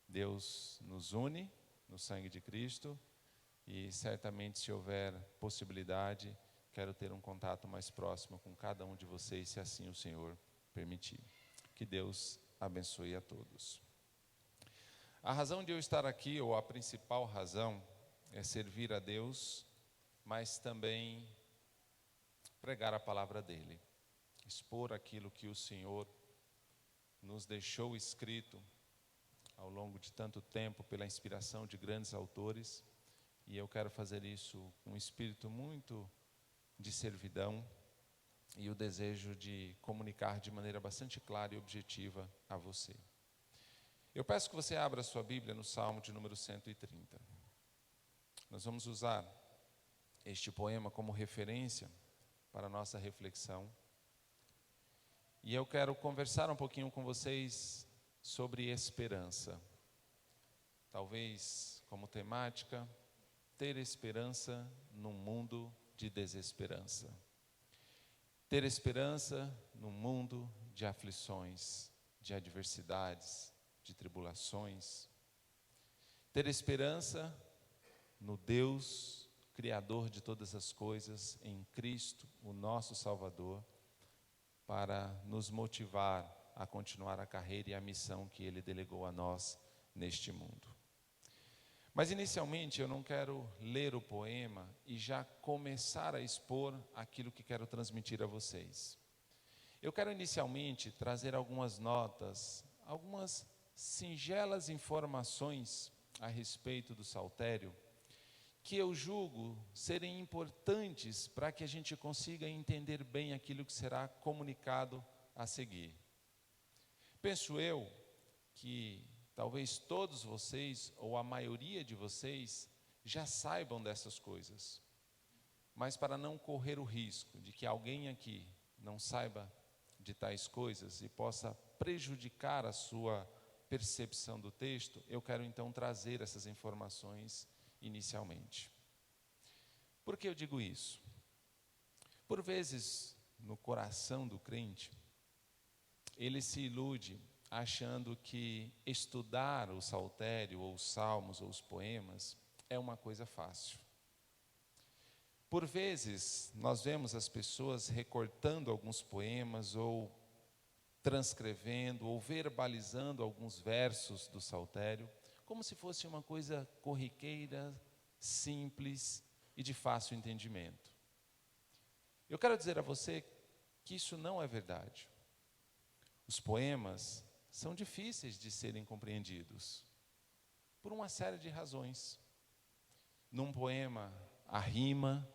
Deus nos une no sangue de Cristo e certamente, se houver possibilidade, quero ter um contato mais próximo com cada um de vocês, se assim o Senhor permitir. Que Deus abençoe a todos. A razão de eu estar aqui, ou a principal razão, é servir a Deus, mas também pregar a palavra dele, expor aquilo que o Senhor nos deixou escrito ao longo de tanto tempo pela inspiração de grandes autores, e eu quero fazer isso com um espírito muito de servidão e o desejo de comunicar de maneira bastante clara e objetiva a você. Eu peço que você abra a sua Bíblia no Salmo de número 130. Nós vamos usar este poema como referência para a nossa reflexão. E eu quero conversar um pouquinho com vocês sobre esperança. Talvez como temática, ter esperança num mundo de desesperança. Ter esperança num mundo de aflições, de adversidades, de tribulações. Ter esperança no Deus Criador de todas as coisas, em Cristo, o nosso Salvador, para nos motivar a continuar a carreira e a missão que Ele delegou a nós neste mundo. Mas inicialmente eu não quero ler o poema e já começar a expor aquilo que quero transmitir a vocês. Eu quero inicialmente trazer algumas notas, algumas singelas informações a respeito do saltério, que eu julgo serem importantes para que a gente consiga entender bem aquilo que será comunicado a seguir. Penso eu que talvez todos vocês, ou a maioria de vocês, já saibam dessas coisas. Mas para não correr o risco de que alguém aqui não saiba de tais coisas e possa prejudicar a sua percepção do texto, eu quero então trazer essas informações inicialmente. Por que eu digo isso? Por vezes, no coração do crente, ele se ilude achando que estudar o saltério, ou os salmos, ou os poemas, é uma coisa fácil. Por vezes, nós vemos as pessoas recortando alguns poemas, ou transcrevendo, ou verbalizando alguns versos do saltério, como se fosse uma coisa corriqueira, simples e de fácil entendimento. Eu quero dizer a você que isso não é verdade. Os poemas são difíceis de serem compreendidos, por uma série de razões. Num poema, a rima.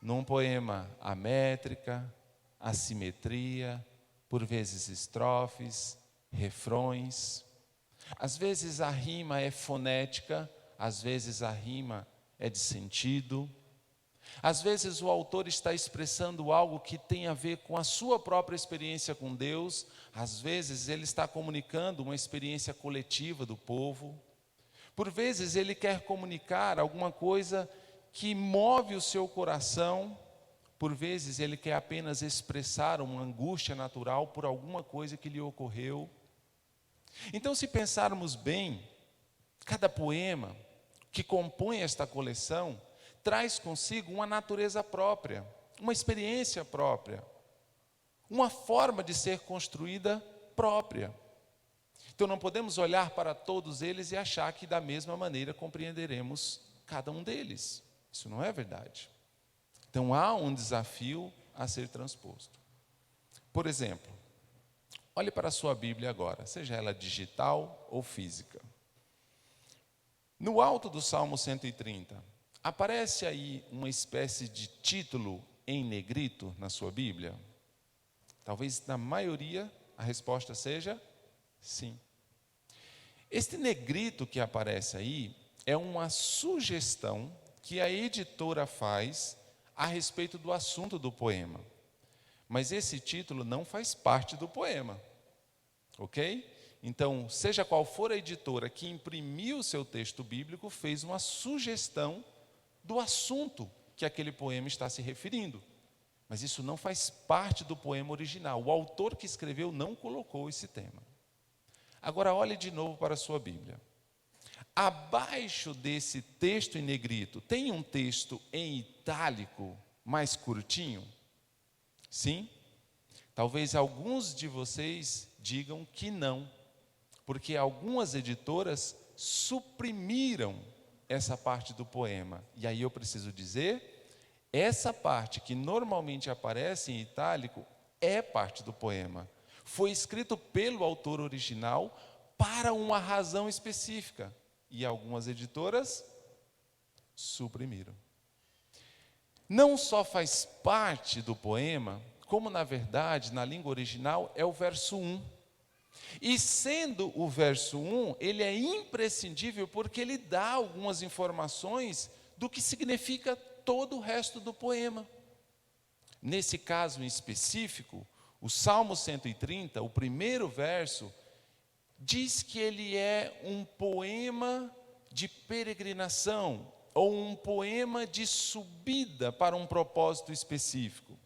Num poema, a métrica, a simetria, por vezes estrofes, refrões. Às vezes a rima é fonética, às vezes a rima é de sentido. Às vezes o autor está expressando algo que tem a ver com a sua própria experiência com Deus. Às vezes ele está comunicando uma experiência coletiva do povo. Por vezes ele quer comunicar alguma coisa que move o seu coração. Por vezes ele quer apenas expressar uma angústia natural por alguma coisa que lhe ocorreu. Então, se pensarmos bem, cada poema que compõe esta coleção traz consigo uma natureza própria, uma experiência própria, uma forma de ser construída própria. Então não podemos olhar para todos eles e achar que da mesma maneira compreenderemos cada um deles. Isso não é verdade. Então há um desafio a ser transposto. Por exemplo, olhe para a sua Bíblia agora, seja ela digital ou física. No alto do Salmo 130, aparece aí uma espécie de título em negrito na sua Bíblia? Talvez na maioria a resposta seja sim. Este negrito que aparece aí é uma sugestão que a editora faz a respeito do assunto do poema. Mas esse título não faz parte do poema, ok? Então, seja qual for a editora que imprimiu o seu texto bíblico, fez uma sugestão do assunto que aquele poema está se referindo. Mas isso não faz parte do poema original. O autor que escreveu não colocou esse tema. Agora, olhe de novo para a sua Bíblia. Abaixo desse texto em negrito, tem um texto em itálico mais curtinho? Sim? Talvez alguns de vocês digam que não, porque algumas editoras suprimiram essa parte do poema. E aí eu preciso dizer, essa parte que normalmente aparece em itálico é parte do poema. Foi escrito pelo autor original para uma razão específica. E algumas editoras suprimiram. Não só faz parte do poema, como na verdade, na língua original, é o verso 1. E sendo o verso 1, ele é imprescindível porque ele dá algumas informações do que significa todo o resto do poema. Nesse caso em específico, o Salmo 130, o primeiro verso, diz que ele é um poema de peregrinação, ou um poema de subida para um propósito específico,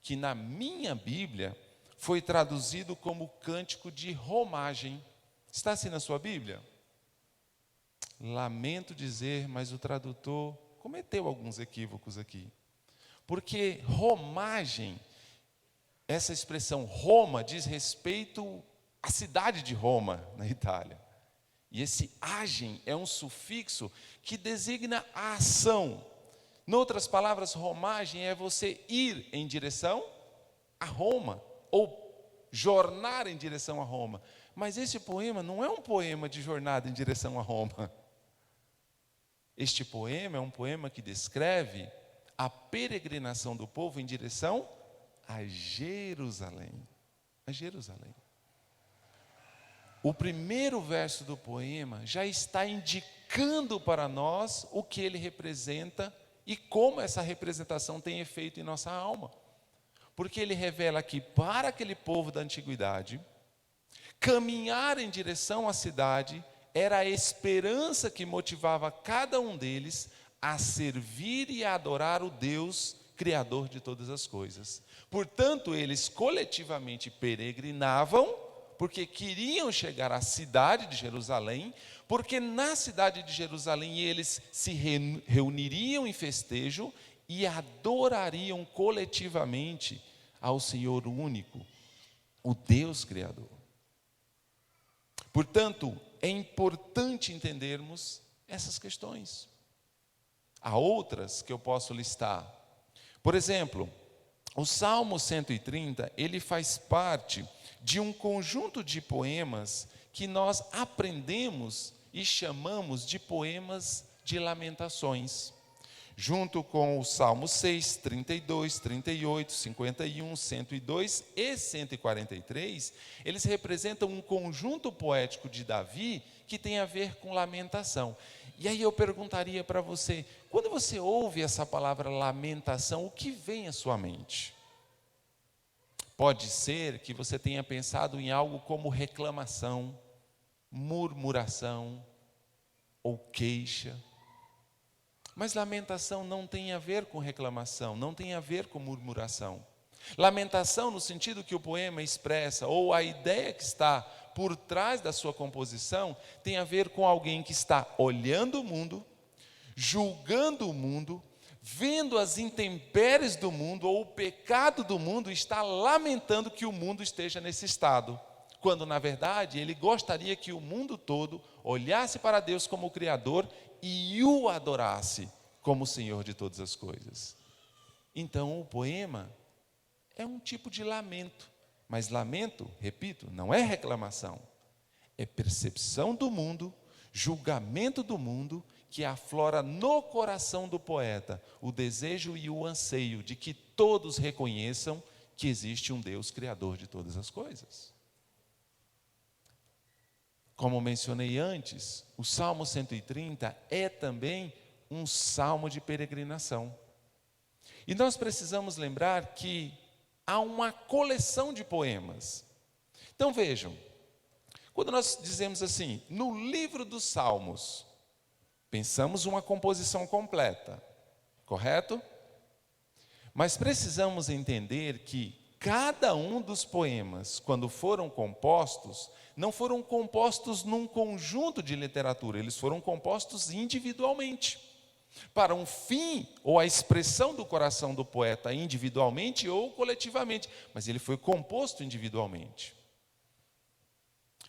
que na minha Bíblia foi traduzido como cântico de romagem. Está assim na sua Bíblia? Lamento dizer, mas o tradutor cometeu alguns equívocos aqui. Porque romagem, essa expressão Roma, diz respeito à cidade de Roma, na Itália. E esse agem é um sufixo que designa a ação. Em outras palavras, romagem é você ir em direção a Roma, ou jornar em direção a Roma. Mas esse poema não é um poema de jornada em direção a Roma. Este poema é um poema que descreve a peregrinação do povo em direção a Jerusalém. A Jerusalém. O primeiro verso do poema já está indicando para nós o que ele representa e como essa representação tem efeito em nossa alma. Porque ele revela que para aquele povo da antiguidade, caminhar em direção à cidade era a esperança que motivava cada um deles a servir e a adorar o Deus Criador de todas as coisas. Portanto, eles coletivamente peregrinavam, porque queriam chegar à cidade de Jerusalém, porque na cidade de Jerusalém eles se reuniriam em festejo e adorariam coletivamente ao Senhor único, o Deus Criador. Portanto, é importante entendermos essas questões. Há outras que eu posso listar. Por exemplo, o Salmo 130, ele faz parte de um conjunto de poemas que nós aprendemos e chamamos de poemas de lamentações. Junto com o Salmo 6, 32, 38, 51, 102 e 143, eles representam um conjunto poético de Davi que tem a ver com lamentação. E aí eu perguntaria para você, quando você ouve essa palavra lamentação, o que vem à sua mente? Pode ser que você tenha pensado em algo como reclamação, murmuração ou queixa. Mas lamentação não tem a ver com reclamação, não tem a ver com murmuração. Lamentação no sentido que o poema expressa, ou a ideia que está por trás da sua composição, tem a ver com alguém que está olhando o mundo, julgando o mundo, vendo as intempéries do mundo, ou o pecado do mundo, e está lamentando que o mundo esteja nesse estado. Quando, na verdade, ele gostaria que o mundo todo olhasse para Deus como o Criador e o adorasse como o Senhor de todas as coisas. Então, o poema é um tipo de lamento. Mas lamento, repito, não é reclamação. É percepção do mundo, julgamento do mundo, que aflora no coração do poeta o desejo e o anseio de que todos reconheçam que existe um Deus Criador de todas as coisas. Como mencionei antes, o Salmo 130 é também um salmo de peregrinação. E nós precisamos lembrar que há uma coleção de poemas. Então vejam, quando nós dizemos assim, no livro dos Salmos, pensamos uma composição completa, correto? Mas precisamos entender que cada um dos poemas, quando foram compostos, não foram compostos num conjunto de literatura, eles foram compostos individualmente, para um fim ou a expressão do coração do poeta individualmente ou coletivamente, mas ele foi composto individualmente.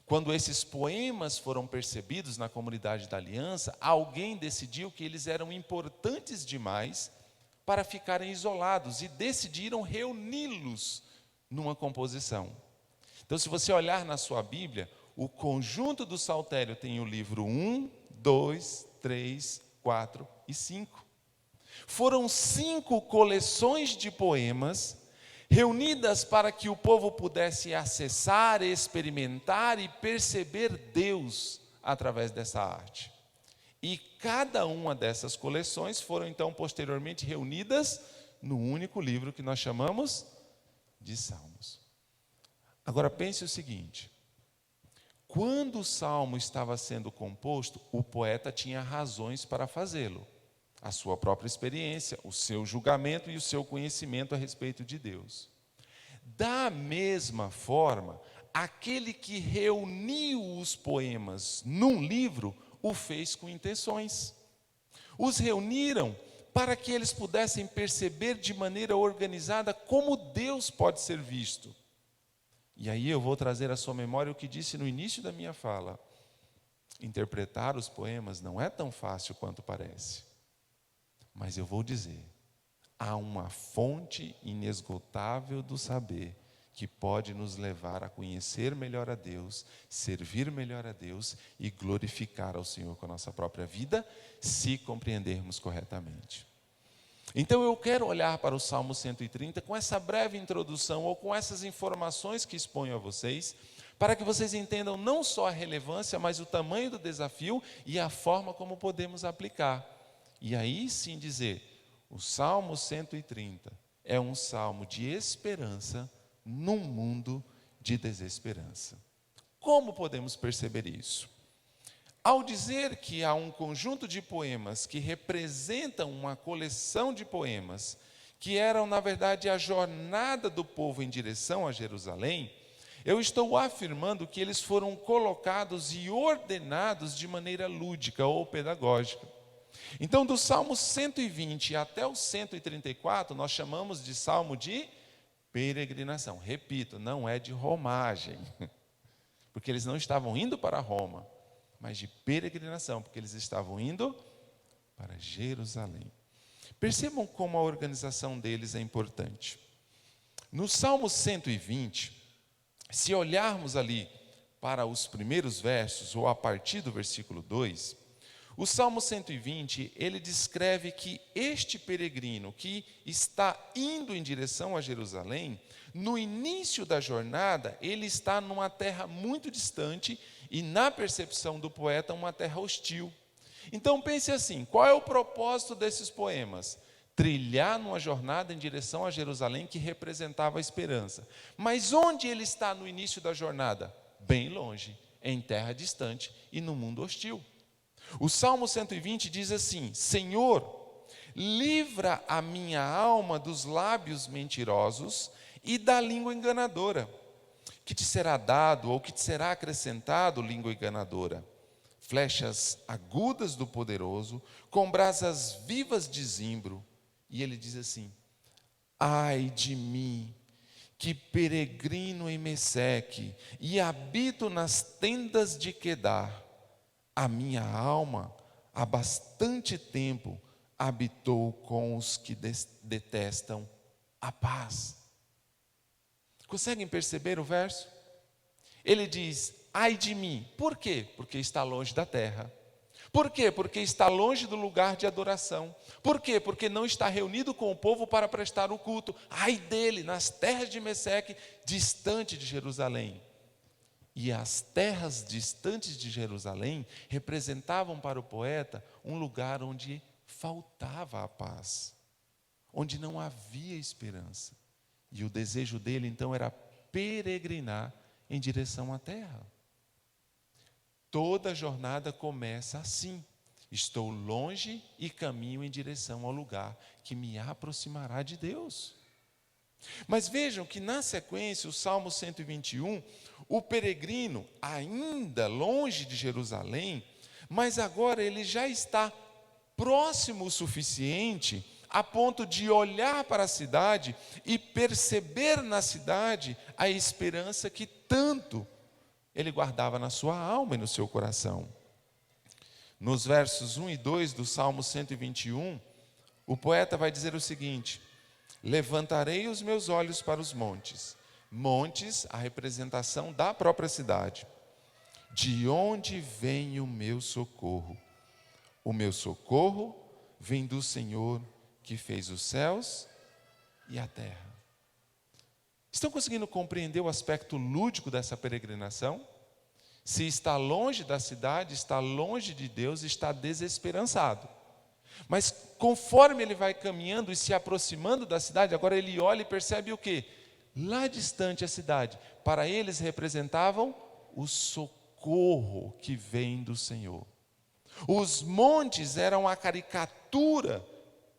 Quando esses poemas foram percebidos na comunidade da aliança, alguém decidiu que eles eram importantes demais para ficarem isolados e decidiram reuni-los numa composição. Então, se você olhar na sua Bíblia, o conjunto do Saltério tem o livro 1, 2, 3, 4 e 5. Foram 5 coleções de poemas reunidas para que o povo pudesse acessar, experimentar e perceber Deus através dessa arte. E cada uma dessas coleções foram então posteriormente reunidas no único livro que nós chamamos de Salmos. Agora pense o seguinte, quando o Salmo estava sendo composto, o poeta tinha razões para fazê-lo. A sua própria experiência, o seu julgamento e o seu conhecimento a respeito de Deus. Da mesma forma, aquele que reuniu os poemas num livro, o fez com intenções. Os reuniram para que eles pudessem perceber de maneira organizada como Deus pode ser visto. E aí eu vou trazer à sua memória o que disse no início da minha fala. Interpretar os poemas não é tão fácil quanto parece. Mas eu vou dizer, há uma fonte inesgotável do saber que pode nos levar a conhecer melhor a Deus, servir melhor a Deus e glorificar ao Senhor com a nossa própria vida, se compreendermos corretamente. Então eu quero olhar para o Salmo 130 com essa breve introdução ou com essas informações que exponho a vocês, para que vocês entendam não só a relevância, mas o tamanho do desafio e a forma como podemos aplicar. E aí sim dizer, O Salmo 130 é um salmo de esperança num mundo de desesperança. Como podemos perceber isso? Ao dizer que há um conjunto de poemas que representam uma coleção de poemas que eram, na verdade, a jornada do povo em direção a Jerusalém, eu estou afirmando que eles foram colocados e ordenados de maneira lúdica ou pedagógica. Então, do Salmo 120 até o 134, nós chamamos de Salmo de peregrinação. Repito, não é de romagem, porque eles não estavam indo para Roma, mas de peregrinação, porque eles estavam indo para Jerusalém. Percebam como a organização deles é importante. No Salmo 120, se olharmos ali para os primeiros versos, ou a partir do versículo 2, o Salmo 120, ele descreve que este peregrino que está indo em direção a Jerusalém, no início da jornada, ele está numa terra muito distante e, na percepção do poeta, uma terra hostil. Então pense assim, qual é o propósito desses poemas? Trilhar numa jornada em direção a Jerusalém que representava a esperança. Mas onde ele está no início da jornada? Bem longe, em terra distante e no mundo hostil. O Salmo 120 diz assim: Senhor, livra a minha alma dos lábios mentirosos e da língua enganadora. Que te será dado ou que te será acrescentado, língua enganadora? Flechas agudas do poderoso, com brasas vivas de zimbro. E ele diz assim: ai de mim, que peregrino em Meseque e habito nas tendas de Quedar. A minha alma há bastante tempo habitou com os que detestam a paz. Conseguem perceber o verso? Ele diz: ai de mim. Por quê? Porque está longe da terra. Por quê? Porque está longe do lugar de adoração. Por quê? Porque não está reunido com o povo para prestar o culto. Ai dele, nas terras de Meseque, distante de Jerusalém. E as terras distantes de Jerusalém representavam para o poeta um lugar onde faltava a paz, onde não havia esperança. E o desejo dele então era peregrinar em direção à terra. Toda jornada começa assim: estou longe e caminho em direção ao lugar que me aproximará de Deus. Mas vejam que na sequência, o Salmo 121, o peregrino, ainda longe de Jerusalém, mas agora ele já está próximo o suficiente a ponto de olhar para a cidade e perceber na cidade a esperança que tanto ele guardava na sua alma e no seu coração. Nos versos 1 e 2 do Salmo 121, o poeta vai dizer o seguinte: levantarei os meus olhos para os montes. Montes, a representação da própria cidade. De onde vem o meu socorro? O meu socorro vem do Senhor, que fez os céus e a terra. Estão conseguindo compreender o aspecto lúdico dessa peregrinação? Se está longe da cidade, está longe de Deus, está desesperançado. Mas conforme ele vai caminhando e se aproximando da cidade, agora ele olha e percebe o quê? Lá distante a cidade, para eles representavam o socorro que vem do Senhor. Os montes eram a caricatura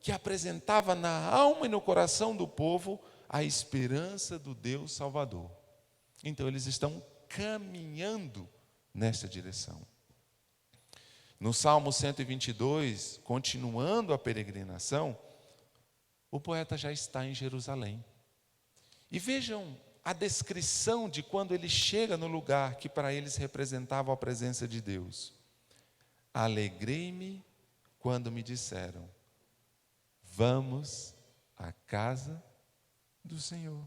que apresentava na alma e no coração do povo a esperança do Deus Salvador. Então eles estão caminhando nessa direção. No Salmo 122, continuando a peregrinação, o poeta já está em Jerusalém. E vejam a descrição de quando ele chega no lugar que para eles representava a presença de Deus. Alegrei-me quando me disseram: vamos à casa do Senhor.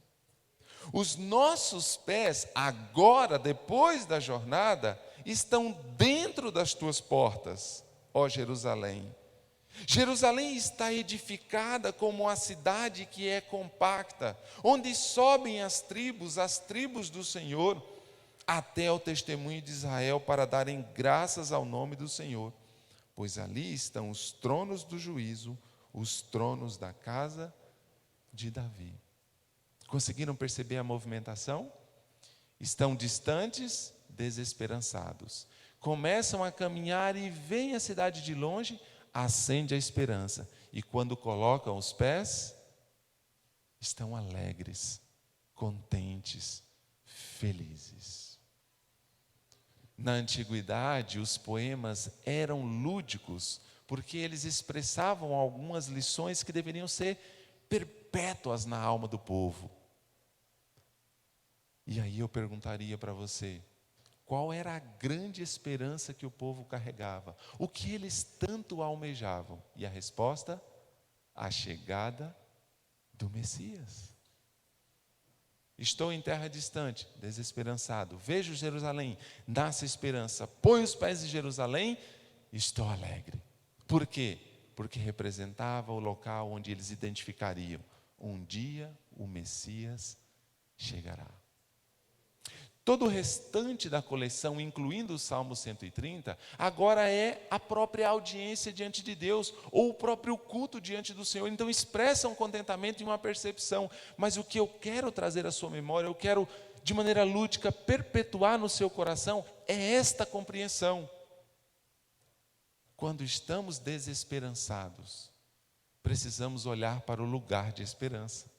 Os nossos pés, agora, depois da jornada, estão dentro das tuas portas, ó Jerusalém. Jerusalém está edificada como uma cidade que é compacta, onde sobem as tribos do Senhor, até o testemunho de Israel, para darem graças ao nome do Senhor. Pois ali estão os tronos do juízo, os tronos da casa de Davi. Conseguiram perceber a movimentação? Estão distantes, desesperançados. Começam a caminhar e veem a cidade de longe, acende a esperança. E quando colocam os pés, estão alegres, contentes, felizes. Na antiguidade, os poemas eram lúdicos, porque eles expressavam algumas lições que deveriam ser perpétuas na alma do povo. E aí eu perguntaria para você, qual era a grande esperança que o povo carregava? O que eles tanto almejavam? E a resposta? A chegada do Messias. Estou em terra distante, desesperançado. Vejo Jerusalém, nasce esperança. Põe os pés em Jerusalém, estou alegre. Por quê? Porque representava o local onde eles identificariam: um dia o Messias chegará. Todo o restante da coleção, incluindo o Salmo 130, agora é a própria audiência diante de Deus, ou o próprio culto diante do Senhor. Então expressa um contentamento e uma percepção. Mas o que eu quero trazer à sua memória, eu quero de maneira lúdica perpetuar no seu coração, é esta compreensão. Quando estamos desesperançados, precisamos olhar para o lugar de esperança.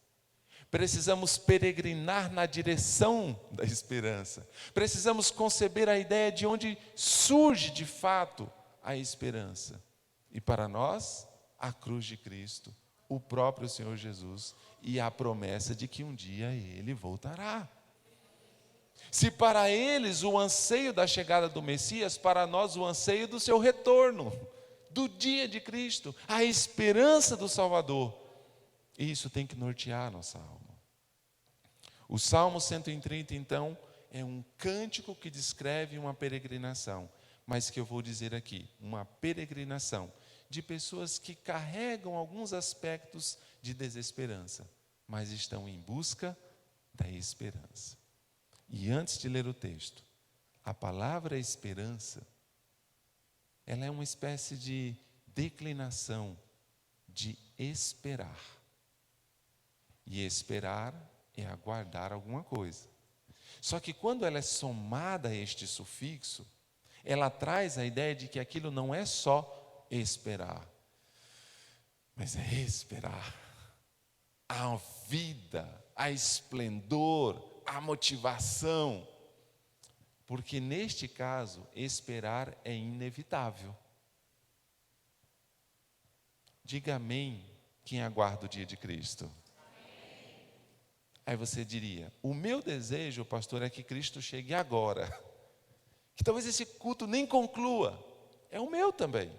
Precisamos peregrinar na direção da esperança. Precisamos conceber a ideia de onde surge de fato a esperança. E para nós, a cruz de Cristo, o próprio Senhor Jesus e a promessa de que um dia Ele voltará. Se para eles o anseio da chegada do Messias, para nós o anseio do seu retorno, do dia de Cristo, a esperança do Salvador. E isso tem que nortear a nossa alma. O Salmo 130, então, é um cântico que descreve uma peregrinação, mas que eu vou dizer aqui, uma peregrinação de pessoas que carregam alguns aspectos de desesperança, mas estão em busca da esperança. E antes de ler o texto, a palavra esperança, ela é uma espécie de declinação de esperar. E esperar é aguardar alguma coisa. Só que quando ela é somada a este sufixo, ela traz a ideia de que aquilo não é só esperar, mas é esperar a vida, a esplendor, a motivação. Porque neste caso, esperar é inevitável. Diga amém quem aguarda o dia de Cristo. Aí você diria, o meu desejo, pastor, é que Cristo chegue agora. Que talvez esse culto nem conclua. É o meu também.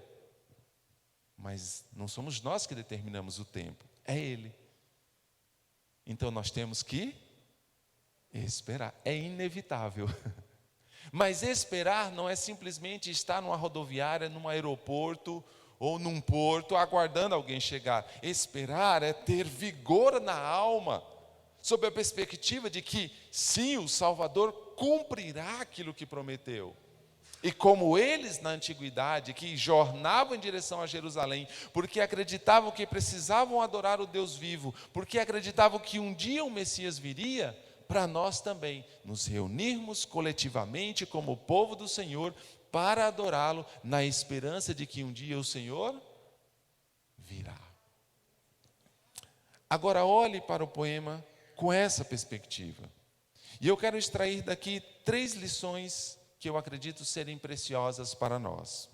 Mas não somos nós que determinamos o tempo, é Ele. Então nós temos que esperar. É inevitável. Mas esperar não é simplesmente estar numa rodoviária, num aeroporto ou num porto aguardando alguém chegar. Esperar é ter vigor na alma, sob a perspectiva de que, sim, o Salvador cumprirá aquilo que prometeu. E como eles na antiguidade, que jornavam em direção a Jerusalém, porque acreditavam que precisavam adorar o Deus vivo, porque acreditavam que um dia o Messias viria, para nós também nos reunirmos coletivamente como povo do Senhor, para adorá-lo, na esperança de que um dia o Senhor virá. Agora olhe para o poema com essa perspectiva. E eu quero extrair daqui 3 lições que eu acredito serem preciosas para nós.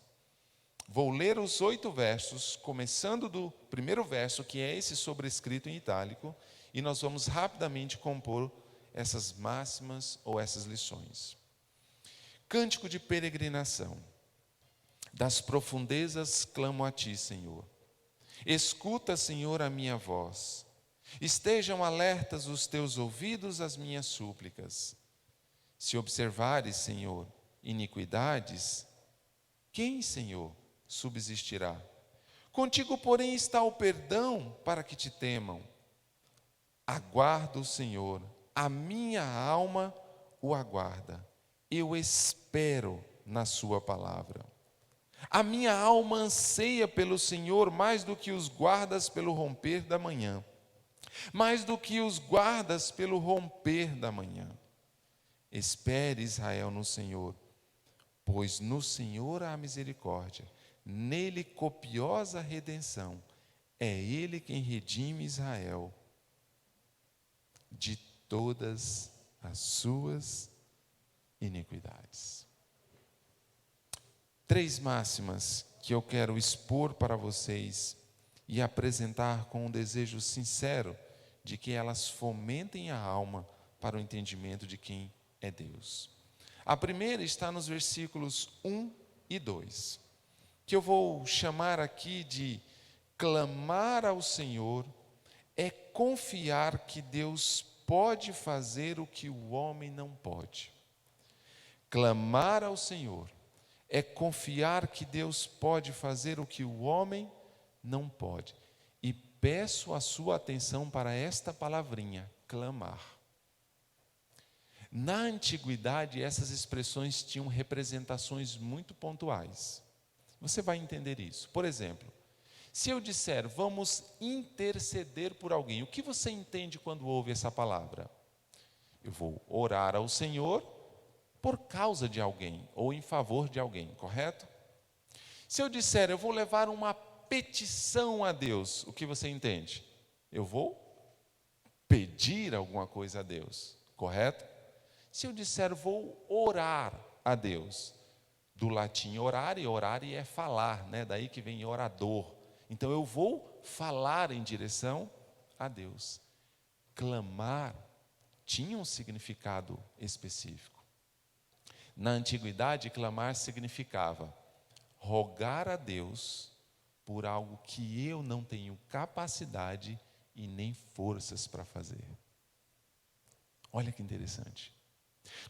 Vou ler os 8 versos, começando do primeiro verso, que é esse sobrescrito em itálico, e nós vamos rapidamente compor essas máximas ou essas lições. Cântico de peregrinação. Das profundezas clamo a ti, Senhor. Escuta, Senhor, a minha voz. Estejam alertas os teus ouvidos às minhas súplicas. Se observares, Senhor, iniquidades, quem, Senhor, subsistirá? Contigo, porém, está o perdão para que te temam. Aguardo o Senhor, a minha alma o aguarda. Eu espero na sua palavra. A minha alma anseia pelo Senhor mais do que os guardas pelo romper da manhã. Mais do que os guardas pelo romper da manhã. Espere, Israel, no Senhor, pois no Senhor há misericórdia, nele copiosa redenção. É Ele quem redime Israel de todas as suas iniquidades. 3 máximas que eu quero expor para vocês e apresentar com um desejo sincero de que elas fomentem a alma para o entendimento de quem é Deus. A primeira está nos versículos 1 e 2, que eu vou chamar aqui de clamar ao Senhor é confiar que Deus pode fazer o que o homem não pode. Clamar ao Senhor é confiar que Deus pode fazer o que o homem não pode. E peço a sua atenção para esta palavrinha, clamar. Na antiguidade, essas expressões tinham representações muito pontuais. Você vai entender isso. Por exemplo, se eu disser, vamos interceder por alguém, o que você entende quando ouve essa palavra? Eu vou orar ao Senhor por causa de alguém, ou em favor de alguém, correto? Se eu disser, eu vou levar uma petição a Deus, o que você entende? Eu vou pedir alguma coisa a Deus, correto? Se eu disser, vou orar a Deus, do latim orare é falar, né? Daí que vem orador. Então eu vou falar em direção a Deus. Clamar tinha um significado específico. Na antiguidade, clamar significava rogar a Deus por algo que eu não tenho capacidade e nem forças para fazer. Olha que interessante.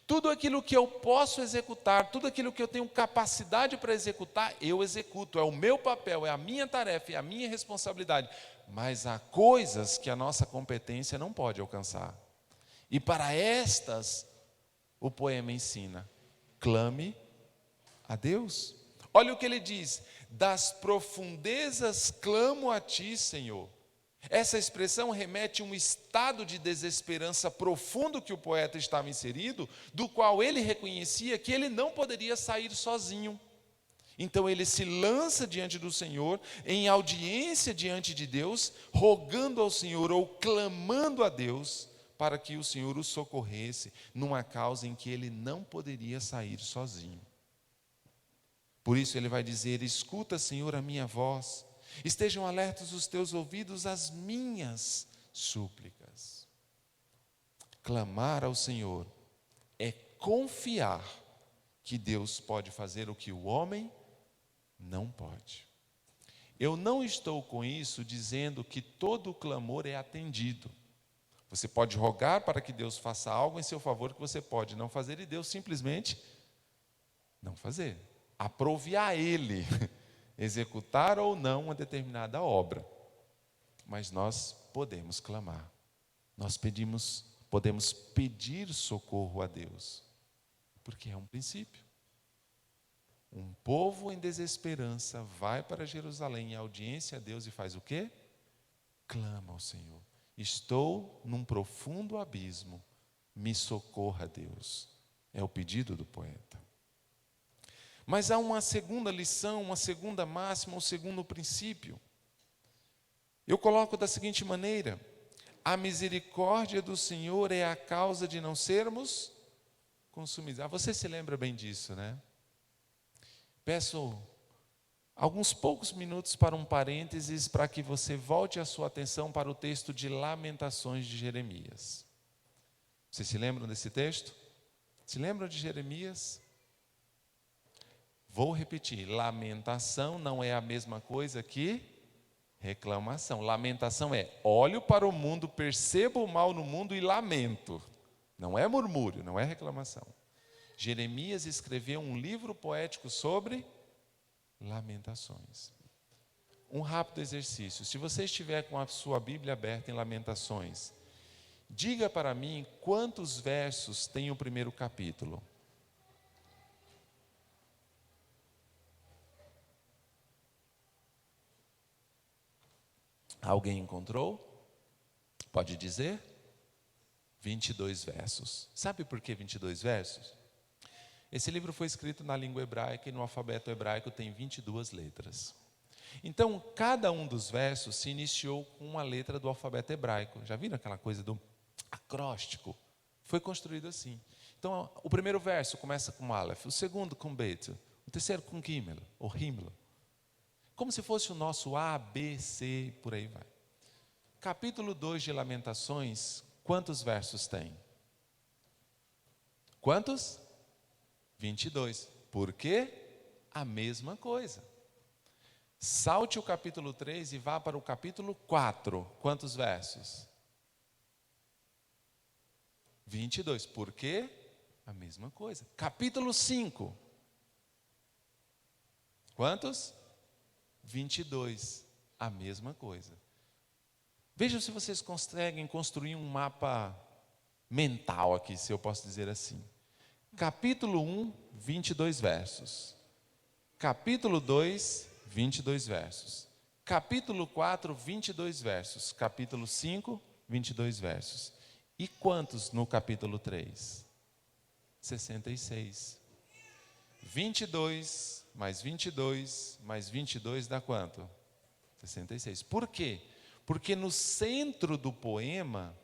Tudo aquilo que eu posso executar, tudo aquilo que eu tenho capacidade para executar, eu executo. É o meu papel, é a minha tarefa, é a minha responsabilidade. Mas há coisas que a nossa competência não pode alcançar. E para estas, o poema ensina: clame a Deus. Olha o que ele diz: das profundezas clamo a ti, Senhor. Essa expressão remete a um estado de desesperança profundo que o poeta estava inserido, do qual ele reconhecia que ele não poderia sair sozinho. Então ele se lança diante do Senhor, em audiência diante de Deus, rogando ao Senhor ou clamando a Deus, para que o Senhor o socorresse numa causa em que ele não poderia sair sozinho. Por isso ele vai dizer: escuta, Senhor, a minha voz. Estejam alertos os teus ouvidos às minhas súplicas. Clamar ao Senhor é confiar que Deus pode fazer o que o homem não pode. Eu não estou com isso dizendo que todo o clamor é atendido. Você pode rogar para que Deus faça algo em seu favor que você pode não fazer e Deus simplesmente não fazer. Aprove a Ele executar ou não uma determinada obra. Mas nós podemos clamar. Nós podemos pedir socorro a Deus. Porque é um princípio. Um povo em desesperança vai para Jerusalém em audiência a Deus e faz o quê? Clama ao Senhor. Estou num profundo abismo. Me socorra, Deus. É o pedido do poeta. Mas há uma segunda lição, uma segunda máxima, um segundo princípio. Eu coloco da seguinte maneira: a misericórdia do Senhor é a causa de não sermos consumidos. Você se lembra bem disso, né? Peço alguns poucos minutos para um parênteses, para que você volte a sua atenção para o texto de Lamentações de Jeremias. Vocês se lembram desse texto? Se lembram de Jeremias? Vou repetir: lamentação não é a mesma coisa que reclamação. Lamentação é: olho para o mundo, percebo o mal no mundo e lamento. Não é murmúrio, não é reclamação. Jeremias escreveu um livro poético sobre lamentações. Um rápido exercício: se você estiver com a sua Bíblia aberta em Lamentações, diga para mim quantos versos tem o primeiro capítulo. Alguém encontrou? Pode dizer? 22 versos. Sabe por que 22 versos? Esse livro foi escrito na língua hebraica e no alfabeto hebraico tem 22 letras. Então, cada um dos versos se iniciou com uma letra do alfabeto hebraico. Já viram aquela coisa do acróstico? Foi construído assim. Então, o primeiro verso começa com Aleph, o segundo com Bet, o terceiro com Gimel, ou Himmel. Como se fosse o nosso A, B, C, por aí vai. Capítulo 2 de Lamentações, quantos versos tem? Quantos? 22. Por quê? A mesma coisa. Salte o capítulo 3 e vá para o capítulo 4. Quantos versos? 22. Por quê? A mesma coisa. Capítulo 5. Quantos? 22. A mesma coisa. Vejam se vocês conseguem construir um mapa mental aqui, se eu posso dizer assim. Capítulo 1, 22 versos. Capítulo 2, 22 versos. Capítulo 4, 22 versos. Capítulo 5, 22 versos. E quantos no capítulo 3? 66. 22 mais 22 mais 22 dá quanto? 66. Por quê? Porque no centro do poema,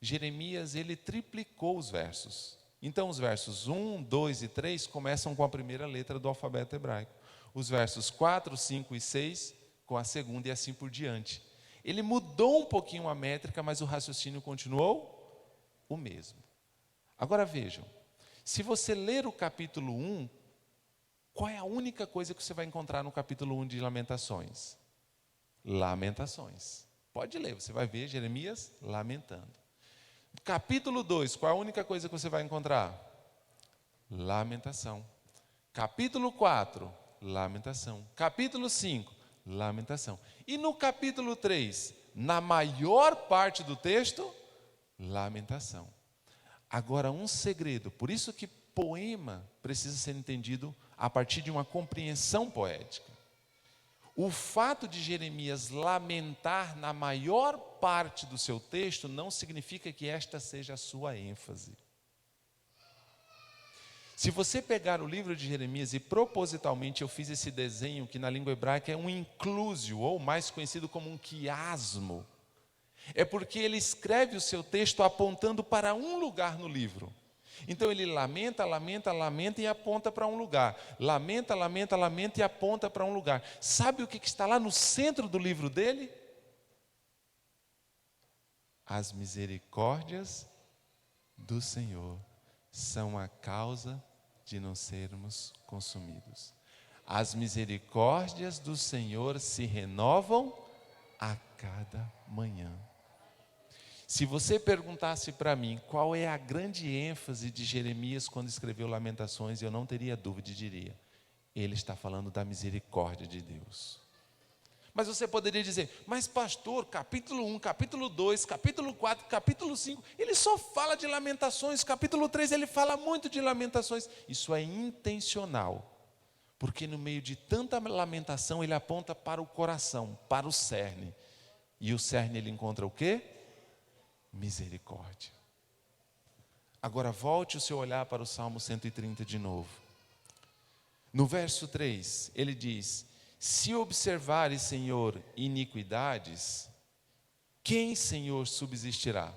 Jeremias ele triplicou os versos. Então os versos 1, 2 e 3 começam com a primeira letra do alfabeto hebraico. Os versos 4, 5 e 6 com a segunda e assim por diante. Ele mudou um pouquinho a métrica, mas o raciocínio continuou o mesmo. Agora vejam, se você ler o capítulo 1, qual é a única coisa que você vai encontrar no capítulo 1 de Lamentações? Lamentações. Pode ler, você vai ver Jeremias lamentando. Capítulo 2, qual é a única coisa que você vai encontrar? Lamentação. Capítulo 4, lamentação. Capítulo 5, lamentação. E no capítulo 3, na maior parte do texto, lamentação. Agora, um segredo, por isso que poema precisa ser entendido a partir de uma compreensão poética. O fato de Jeremias lamentar na maior parte do seu texto não significa que esta seja a sua ênfase. Se você pegar o livro de Jeremias, e propositalmente eu fiz esse desenho que na língua hebraica é um inclusio, ou mais conhecido como um quiasmo, é porque ele escreve o seu texto apontando para um lugar no livro. Então ele lamenta, lamenta, lamenta e aponta para um lugar. Lamenta, lamenta, lamenta e aponta para um lugar. Sabe o que está lá no centro do livro dele? As misericórdias do Senhor são a causa de não sermos consumidos. As misericórdias do Senhor se renovam a cada manhã. Se você perguntasse para mim qual é a grande ênfase de Jeremias quando escreveu Lamentações, eu não teria dúvida e diria: ele está falando da misericórdia de Deus. Mas você poderia dizer: mas pastor, capítulo 1, capítulo 2, capítulo 4, capítulo 5, ele só fala de lamentações, capítulo 3 ele fala muito de lamentações. Isso é intencional, porque no meio de tanta lamentação ele aponta para o coração, para o cerne. E o cerne ele encontra o quê? Misericórdia. Agora volte o seu olhar para o Salmo 130 de novo. No verso 3, ele diz: se observares, Senhor, iniquidades, quem, Senhor, subsistirá?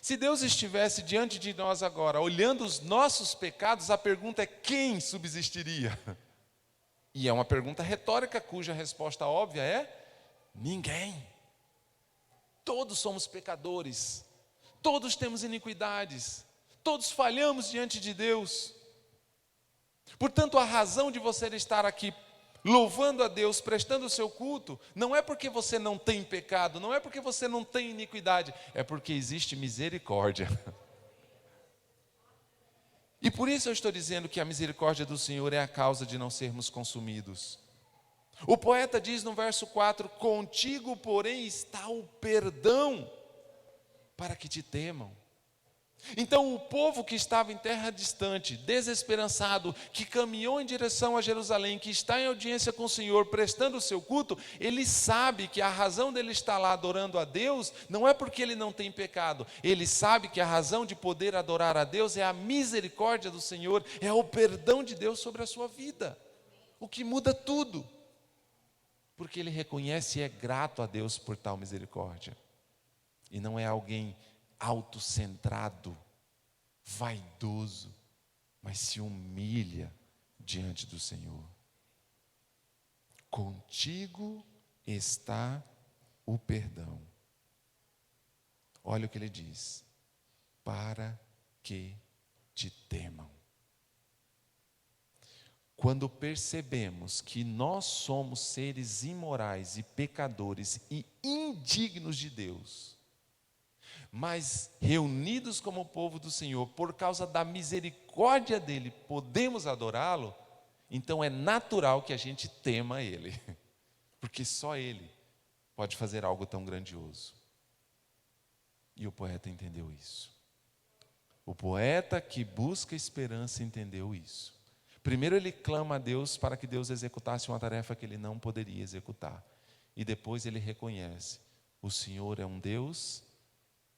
Se Deus estivesse diante de nós agora, olhando os nossos pecados, a pergunta é: quem subsistiria? E é uma pergunta retórica, cuja resposta óbvia é: ninguém. Todos somos pecadores, todos temos iniquidades, todos falhamos diante de Deus. Portanto, a razão de você estar aqui louvando a Deus, prestando o seu culto, não é porque você não tem pecado, não é porque você não tem iniquidade, é porque existe misericórdia. E por isso eu estou dizendo que a misericórdia do Senhor é a causa de não sermos consumidos. O poeta diz no verso 4: contigo, porém, está o perdão, para que te temam. Então o povo que estava em terra distante, desesperançado, que caminhou em direção a Jerusalém, que está em audiência com o Senhor, prestando o seu culto, ele sabe que a razão dele estar lá adorando a Deus não é porque ele não tem pecado. Ele sabe que a razão de poder adorar a Deus é a misericórdia do Senhor, é o perdão de Deus sobre a sua vida. O que muda tudo. Porque ele reconhece e é grato a Deus por tal misericórdia. E não é alguém autocentrado, vaidoso, mas se humilha diante do Senhor. Contigo está o perdão. Olha o que ele diz: para que te temam. Quando percebemos que nós somos seres imorais e pecadores e indignos de Deus, mas reunidos como povo do Senhor, por causa da misericórdia dEle, podemos adorá-lo, então é natural que a gente tema Ele, porque só Ele pode fazer algo tão grandioso. E o poeta entendeu isso. O poeta que busca esperança entendeu isso. Primeiro ele clama a Deus para que Deus executasse uma tarefa que ele não poderia executar. E depois ele reconhece: o Senhor é um Deus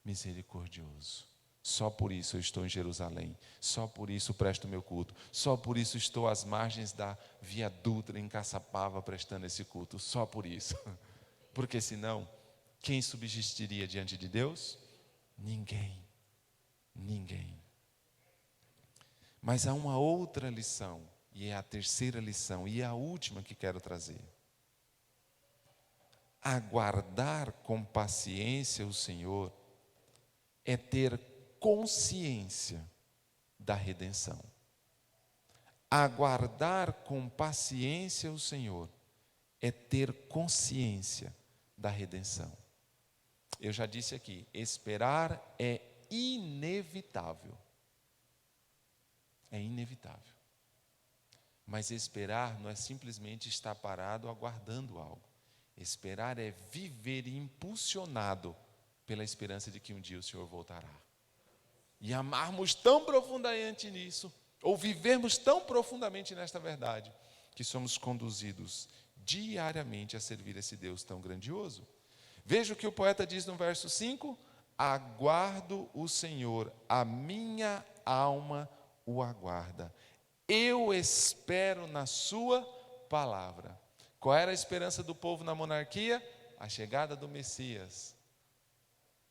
misericordioso. Só por isso eu estou em Jerusalém. Só por isso presto meu culto. Só por isso estou às margens da Via Dutra em Caçapava prestando esse culto. Só por isso. Porque senão, quem subsistiria diante de Deus? Ninguém. Ninguém. Mas há uma outra lição, e é a terceira lição, e é a última que quero trazer. Aguardar com paciência o Senhor é ter consciência da redenção. Aguardar com paciência o Senhor é ter consciência da redenção. Eu já disse aqui, esperar é inevitável. É inevitável. Mas esperar não é simplesmente estar parado aguardando algo. Esperar é viver impulsionado pela esperança de que um dia o Senhor voltará. E amarmos tão profundamente nisso, ou vivermos tão profundamente nesta verdade, que somos conduzidos diariamente a servir esse Deus tão grandioso. Veja o que o poeta diz no verso 5: aguardo o Senhor, a minha alma o aguarda. Eu espero na sua palavra. Qual era a esperança do povo na monarquia? A chegada do Messias,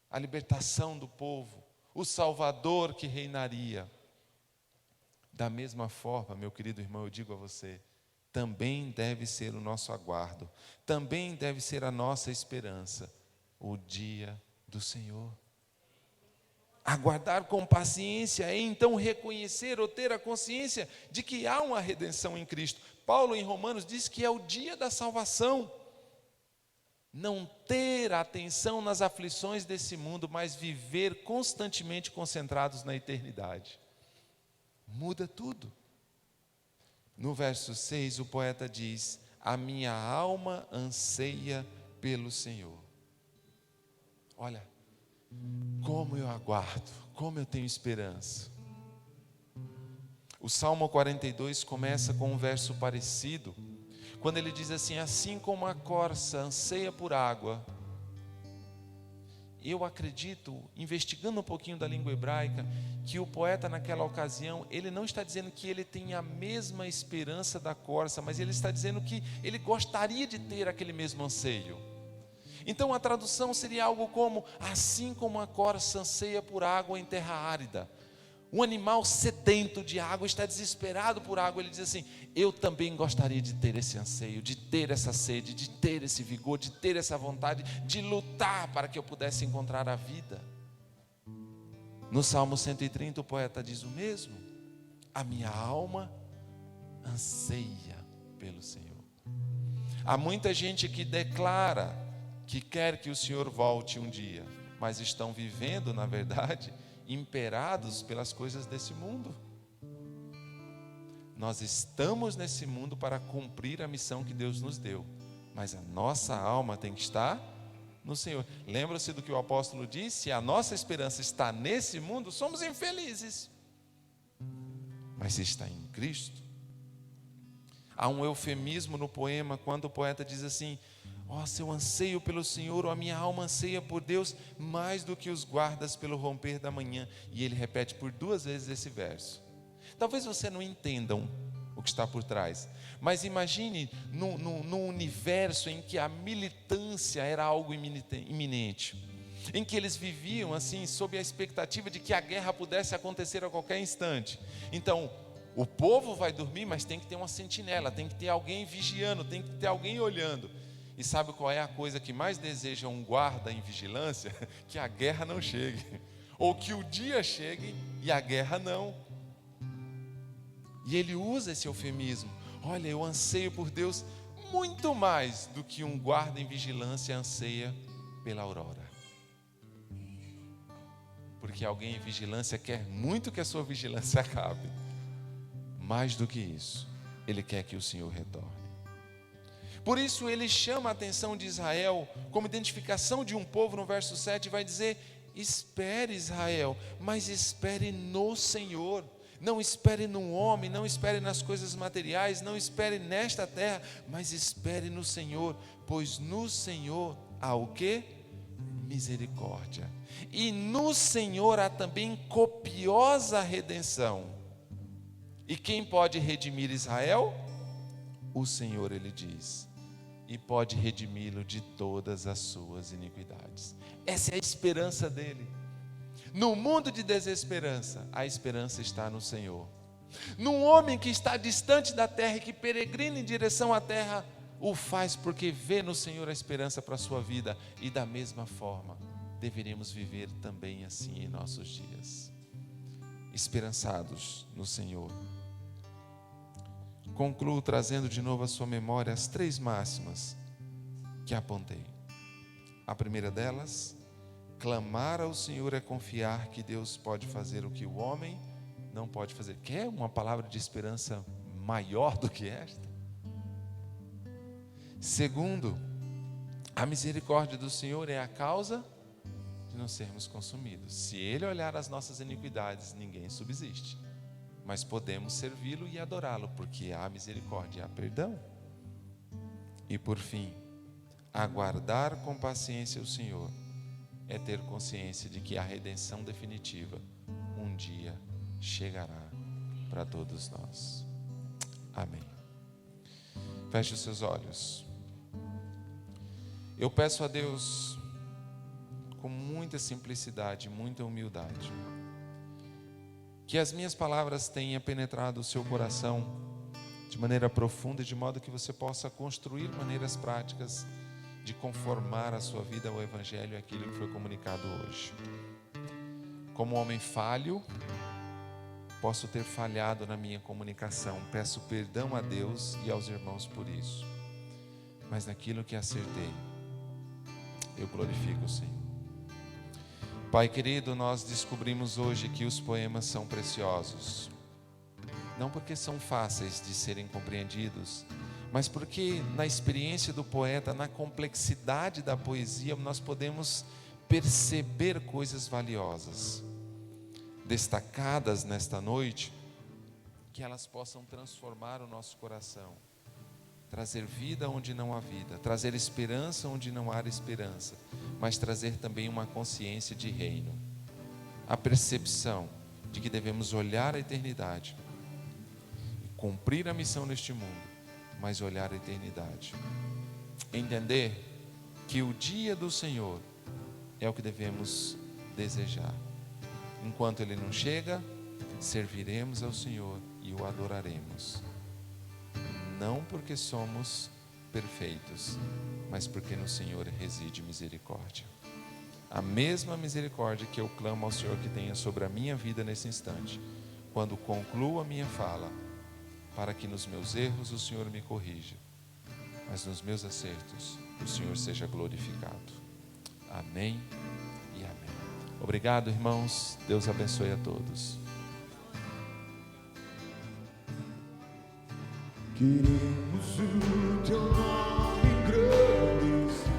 a libertação do povo, o Salvador que reinaria. Da mesma forma, meu querido irmão, eu digo a você, também deve ser o nosso aguardo, também deve ser a nossa esperança, o dia do Senhor. Aguardar com paciência é então reconhecer ou ter a consciência de que há uma redenção em Cristo. Paulo em Romanos diz que é o dia da salvação. Não ter atenção nas aflições desse mundo, mas viver constantemente concentrados na eternidade. Muda tudo. No verso 6 o poeta diz: a minha alma anseia pelo Senhor. Olha, como eu aguardo, como eu tenho esperança. O Salmo 42 começa com um verso parecido, quando ele diz assim: assim como a corça anseia por água. Eu acredito, investigando um pouquinho da língua hebraica, que o poeta naquela ocasião, ele não está dizendo que ele tem a mesma esperança da corça, mas ele está dizendo que ele gostaria de ter aquele mesmo anseio. Então a tradução seria algo como: assim como a corça anseia por água em terra árida. Um animal sedento de água está desesperado por água. Ele diz assim: eu também gostaria de ter esse anseio, de ter essa sede, de ter esse vigor, de ter essa vontade, de lutar para que eu pudesse encontrar a vida. No Salmo 130 o poeta diz o mesmo: a minha alma anseia pelo Senhor. Há muita gente que declara que quer que o Senhor volte um dia, mas estão vivendo, na verdade, imperados pelas coisas desse mundo. Nós estamos nesse mundo para cumprir a missão que Deus nos deu, mas a nossa alma tem que estar no Senhor. Lembra-se do que o apóstolo disse? Se a nossa esperança está nesse mundo, somos infelizes. Mas se está em Cristo, há um eufemismo no poema, quando o poeta diz assim: ó, se eu anseio pelo Senhor, ou a minha alma anseia por Deus, mais do que os guardas pelo romper da manhã. E ele repete por 2 vezes esse verso. Talvez você não entenda o que está por trás, mas imagine num universo em que a militância era algo iminente, em que eles viviam assim, sob a expectativa de que a guerra pudesse acontecer a qualquer instante. Então, o povo vai dormir, mas tem que ter uma sentinela, tem que ter alguém vigiando, tem que ter alguém olhando. E sabe qual é a coisa que mais deseja um guarda em vigilância? Que a guerra não chegue, ou que o dia chegue e a guerra não. E ele usa esse eufemismo: olha, eu anseio por Deus muito mais do que um guarda em vigilância anseia pela aurora. Porque alguém em vigilância quer muito que a sua vigilância acabe. Mais do que isso, ele quer que o Senhor retorne. Por isso ele chama a atenção de Israel como identificação de um povo. No verso 7 vai dizer: espere, Israel, mas espere no Senhor. Não espere no homem, não espere nas coisas materiais, não espere nesta terra, mas espere no Senhor, pois no Senhor há o quê? Misericórdia. E no Senhor há também copiosa redenção. E quem pode redimir Israel? O Senhor, ele diz, e pode redimi-lo de todas as suas iniquidades. Essa é a esperança dele. No mundo de desesperança, a esperança está no Senhor. Num homem que está distante da terra e que peregrina em direção à terra, o faz porque vê no Senhor a esperança para a sua vida. E da mesma forma, deveríamos viver também assim em nossos dias, esperançados no Senhor. Concluo trazendo de novo à sua memória as 3 máximas que apontei. A primeira delas: clamar ao Senhor é confiar que Deus pode fazer o que o homem não pode fazer. Quer uma palavra de esperança maior do que esta? Segundo, a misericórdia do Senhor é a causa de não sermos consumidos. Se Ele olhar as nossas iniquidades, ninguém subsiste. Mas podemos servi-lo e adorá-lo, porque há misericórdia e há perdão. E por fim, aguardar com paciência o Senhor é ter consciência de que a redenção definitiva um dia chegará para todos nós. Amém. Feche os seus olhos. Eu peço a Deus, com muita simplicidade, muita humildade, que as minhas palavras tenham penetrado o seu coração de maneira profunda, de modo que você possa construir maneiras práticas de conformar a sua vida ao Evangelho e aquilo que foi comunicado hoje. Como homem falho, posso ter falhado na minha comunicação. Peço perdão a Deus e aos irmãos por isso. Mas naquilo que acertei, eu glorifico o Senhor. Pai querido, nós descobrimos hoje que os poemas são preciosos. Não porque são fáceis de serem compreendidos, mas porque na experiência do poeta, na complexidade da poesia, nós podemos perceber coisas valiosas, destacadas nesta noite, que elas possam transformar o nosso coração, trazer vida onde não há vida, trazer esperança onde não há esperança, mas trazer também uma consciência de reino, a percepção de que devemos olhar a eternidade, cumprir a missão neste mundo, mas olhar a eternidade, entender que o dia do Senhor é o que devemos desejar. Enquanto Ele não chega, serviremos ao Senhor e o adoraremos, não porque somos perfeitos, mas porque no Senhor reside misericórdia. A mesma misericórdia que eu clamo ao Senhor que tenha sobre a minha vida nesse instante, quando concluo a minha fala, para que nos meus erros o Senhor me corrija, mas nos meus acertos o Senhor seja glorificado. Amém e amém. Obrigado, irmãos. Deus abençoe a todos. Queremos o teu nome engrandecer,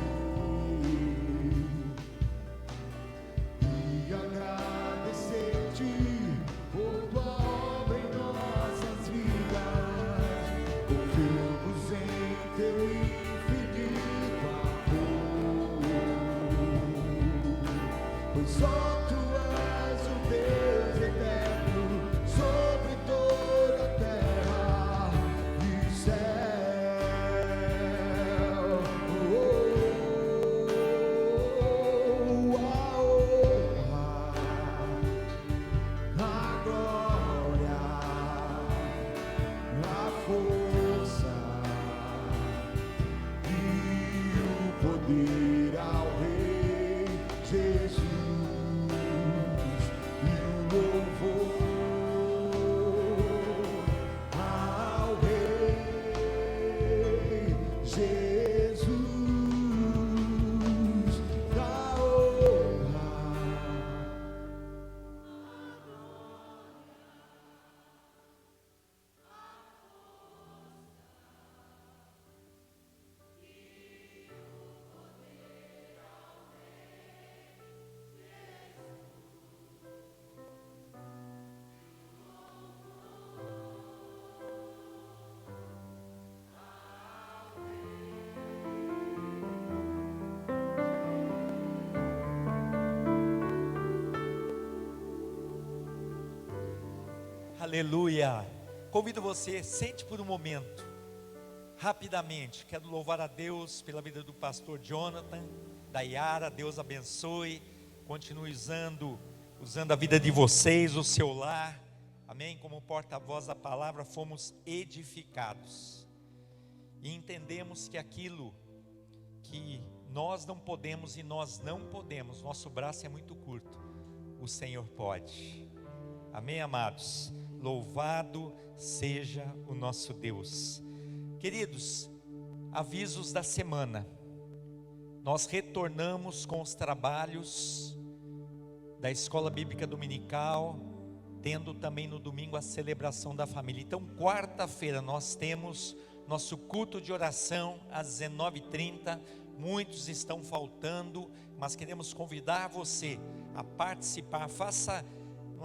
Aleluia. Convido você, sente por um momento, rapidamente. Quero louvar a Deus pela vida do pastor Jonathan, da Yara. Deus abençoe, continue usando a vida de vocês, o seu lar. Amém? Como porta-voz da palavra, fomos edificados. E entendemos que aquilo que nós não podemos e nós não podemos, nosso braço é muito curto, o Senhor pode. Amém, amados? Louvado seja o nosso Deus. Queridos, avisos da semana. Nós retornamos com os trabalhos da Escola Bíblica Dominical, tendo também no domingo a celebração da família. Então, quarta-feira nós temos nosso culto de oração às 19h30. Muitos estão faltando, mas queremos convidar você a participar. Faça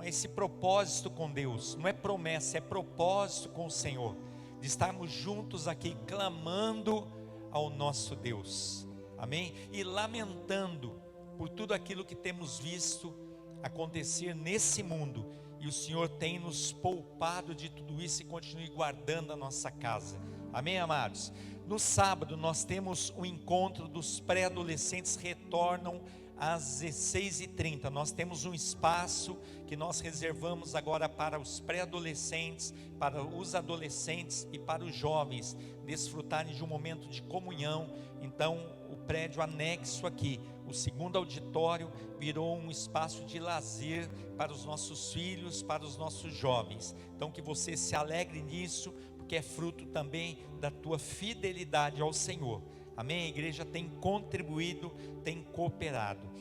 esse propósito com Deus, não é promessa, é propósito com o Senhor, de estarmos juntos aqui clamando ao nosso Deus, amém? E lamentando por tudo aquilo que temos visto acontecer nesse mundo, e o Senhor tem nos poupado de tudo isso e continue guardando a nossa casa, amém, amados? No sábado nós temos o encontro dos pré-adolescentes, retornam às 16h30, nós temos um espaço que nós reservamos agora para os pré-adolescentes, para os adolescentes e para os jovens desfrutarem de um momento de comunhão. Então o prédio anexo aqui, o segundo auditório, virou um espaço de lazer para os nossos filhos, para os nossos jovens. Então que você se alegre nisso, porque é fruto também da tua fidelidade ao Senhor. Amém? A igreja tem contribuído, tem cooperado.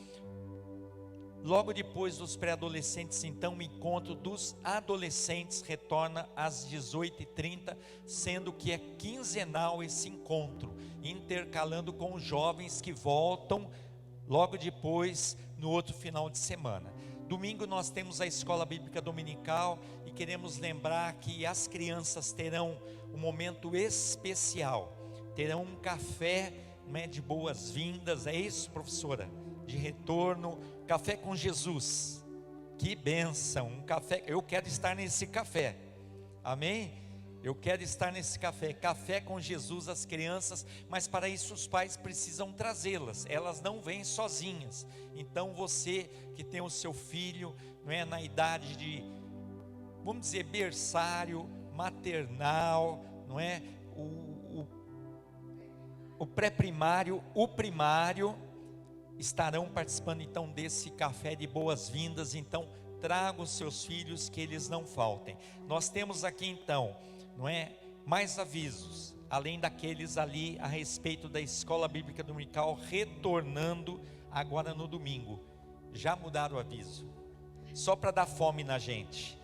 Logo depois dos pré-adolescentes, então, o encontro dos adolescentes retorna às 18h30, sendo que é quinzenal esse encontro, intercalando com os jovens que voltam logo depois, no outro final de semana. Domingo nós temos a Escola Bíblica Dominical e queremos lembrar que as crianças terão um momento especial. Terão um café, né, de boas-vindas, é isso, professora? De retorno, café com Jesus. Que bênção, um café, eu quero estar nesse café, amém? Eu quero estar nesse café com Jesus, as crianças, mas para isso os pais precisam trazê-las, elas não vêm sozinhas. Então você que tem o seu filho, não é, na idade de, vamos dizer, berçário, maternal, não é, o pré-primário, o primário, estarão participando então desse café de boas-vindas. Então traga os seus filhos, que eles não faltem. Nós temos aqui então, não é, mais avisos, além daqueles ali a respeito da Escola Bíblica Dominical retornando agora no domingo. Já mudaram o aviso, só para dar fome na gente.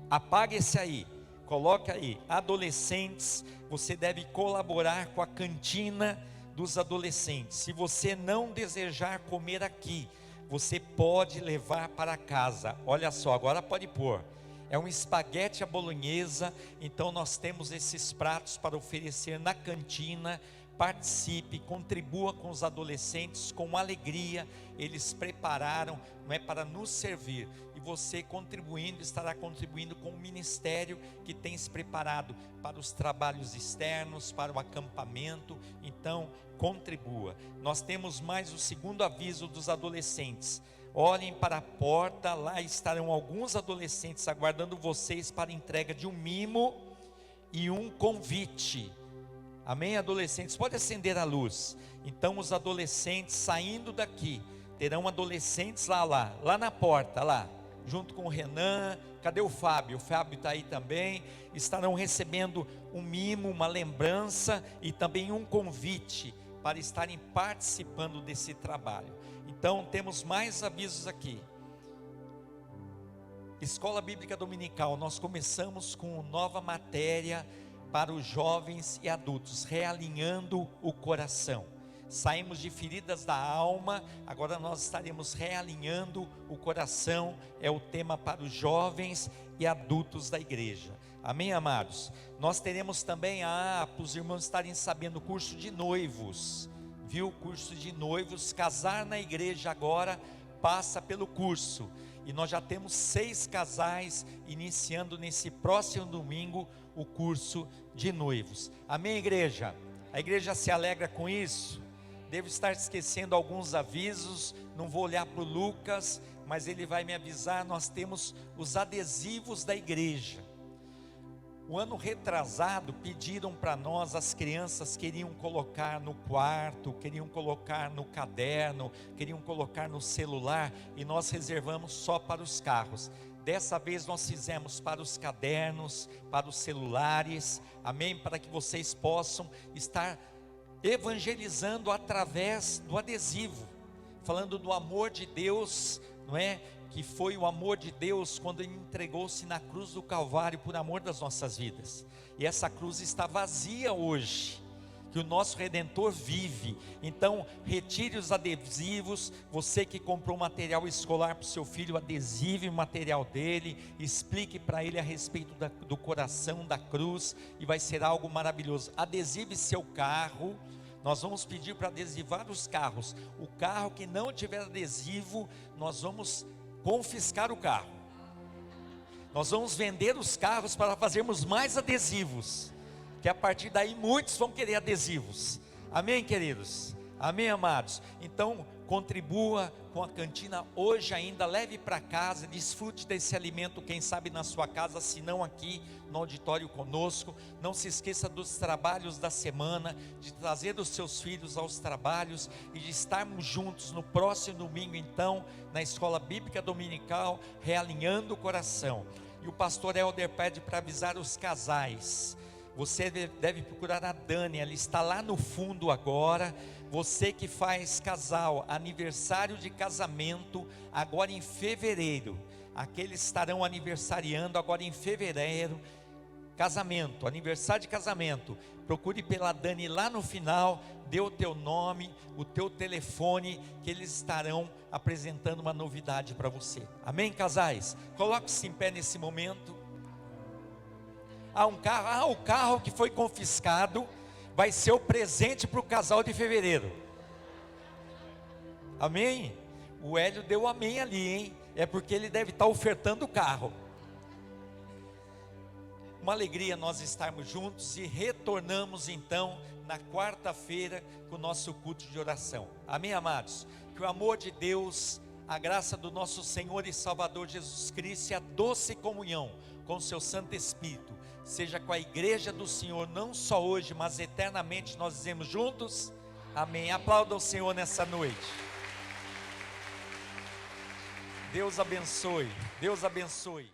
Apaga esse aí, coloca aí, adolescentes, você deve colaborar com a cantina dos adolescentes. Se você não desejar comer aqui, você pode levar para casa. Olha só, agora pode pôr. É um espaguete à bolonhesa. Então nós temos esses pratos para oferecer na cantina. Participe, contribua com os adolescentes com alegria. Eles prepararam, não é, para nos servir. E você contribuindo, estará contribuindo com o ministério que tem se preparado para os trabalhos externos, para o acampamento. Então contribua. Nós temos mais o segundo aviso dos adolescentes. Olhem para a porta, lá estarão alguns adolescentes aguardando vocês para entrega de um mimo e um convite. Amém, adolescentes? Pode acender a luz. Então os adolescentes saindo daqui, terão adolescentes lá na porta, lá, junto com o Renan. Cadê o Fábio? O Fábio está aí também. Estarão recebendo um mimo, uma lembrança e também um convite para estarem participando desse trabalho. Então temos mais avisos aqui. Escola Bíblica Dominical, nós começamos com nova matéria para os jovens e adultos, realinhando o coração. Saímos de feridas da alma, agora nós estaremos realinhando o coração, é o tema para os jovens e adultos da igreja. Amém, amados? Nós teremos também, para os irmãos estarem sabendo, o curso de noivos, viu? O curso de noivos, casar na igreja agora passa pelo curso. E nós já temos 6 casais iniciando nesse próximo domingo o curso de noivos. Amém, igreja? A igreja se alegra com isso? Devo estar esquecendo alguns avisos, não vou olhar para o Lucas, mas ele vai me avisar. Nós temos os adesivos da igreja. O ano retrasado pediram para nós, as crianças queriam colocar no quarto, queriam colocar no caderno, queriam colocar no celular, e nós reservamos só para os carros. Dessa vez nós fizemos para os cadernos, para os celulares, amém? Para que vocês possam estar evangelizando através do adesivo, falando do amor de Deus, não é? Que foi o amor de Deus quando Ele entregou-se na cruz do Calvário por amor das nossas vidas. E essa cruz está vazia hoje, que o nosso Redentor vive. Então retire os adesivos. Você que comprou material escolar para o seu filho, adesive o material dele, explique para ele a respeito do coração da cruz, e vai ser algo maravilhoso. Adesive seu carro. Nós vamos pedir para adesivar os carros. O carro que não tiver adesivo, nós vamos confiscar o carro. Nós vamos vender os carros para fazermos mais adesivos, que a partir daí muitos vão querer adesivos. Amém, queridos? Amém, amados? Então contribua com a cantina hoje ainda, leve para casa, desfrute desse alimento, quem sabe na sua casa, se não aqui no auditório conosco. Não se esqueça dos trabalhos da semana, de trazer os seus filhos aos trabalhos, e de estarmos juntos no próximo domingo então, na escola bíblica dominical, realinhando o coração. E o pastor Helder pede para avisar os casais. Você deve procurar a Dani, ela está lá no fundo agora. Você que faz casal, aniversário de casamento, agora em fevereiro, aqueles estarão aniversariando agora em fevereiro, casamento, aniversário de casamento, procure pela Dani lá no final, dê o teu nome, o teu telefone, que eles estarão apresentando uma novidade para você. Amém, casais? Coloque-se em pé nesse momento. O carro que foi confiscado vai ser o presente para o casal de fevereiro. Amém? O Hélio deu amém ali, hein? É porque ele deve estar ofertando o carro. Uma alegria nós estarmos juntos, e retornamos então na quarta-feira com o nosso culto de oração. Amém, amados? Que o amor de Deus, a graça do nosso Senhor e Salvador Jesus Cristo e a doce comunhão com o seu Santo Espírito seja com a igreja do Senhor, não só hoje, mas eternamente. Nós dizemos juntos, amém. Aplauda o Senhor nessa noite. Deus abençoe, Deus abençoe.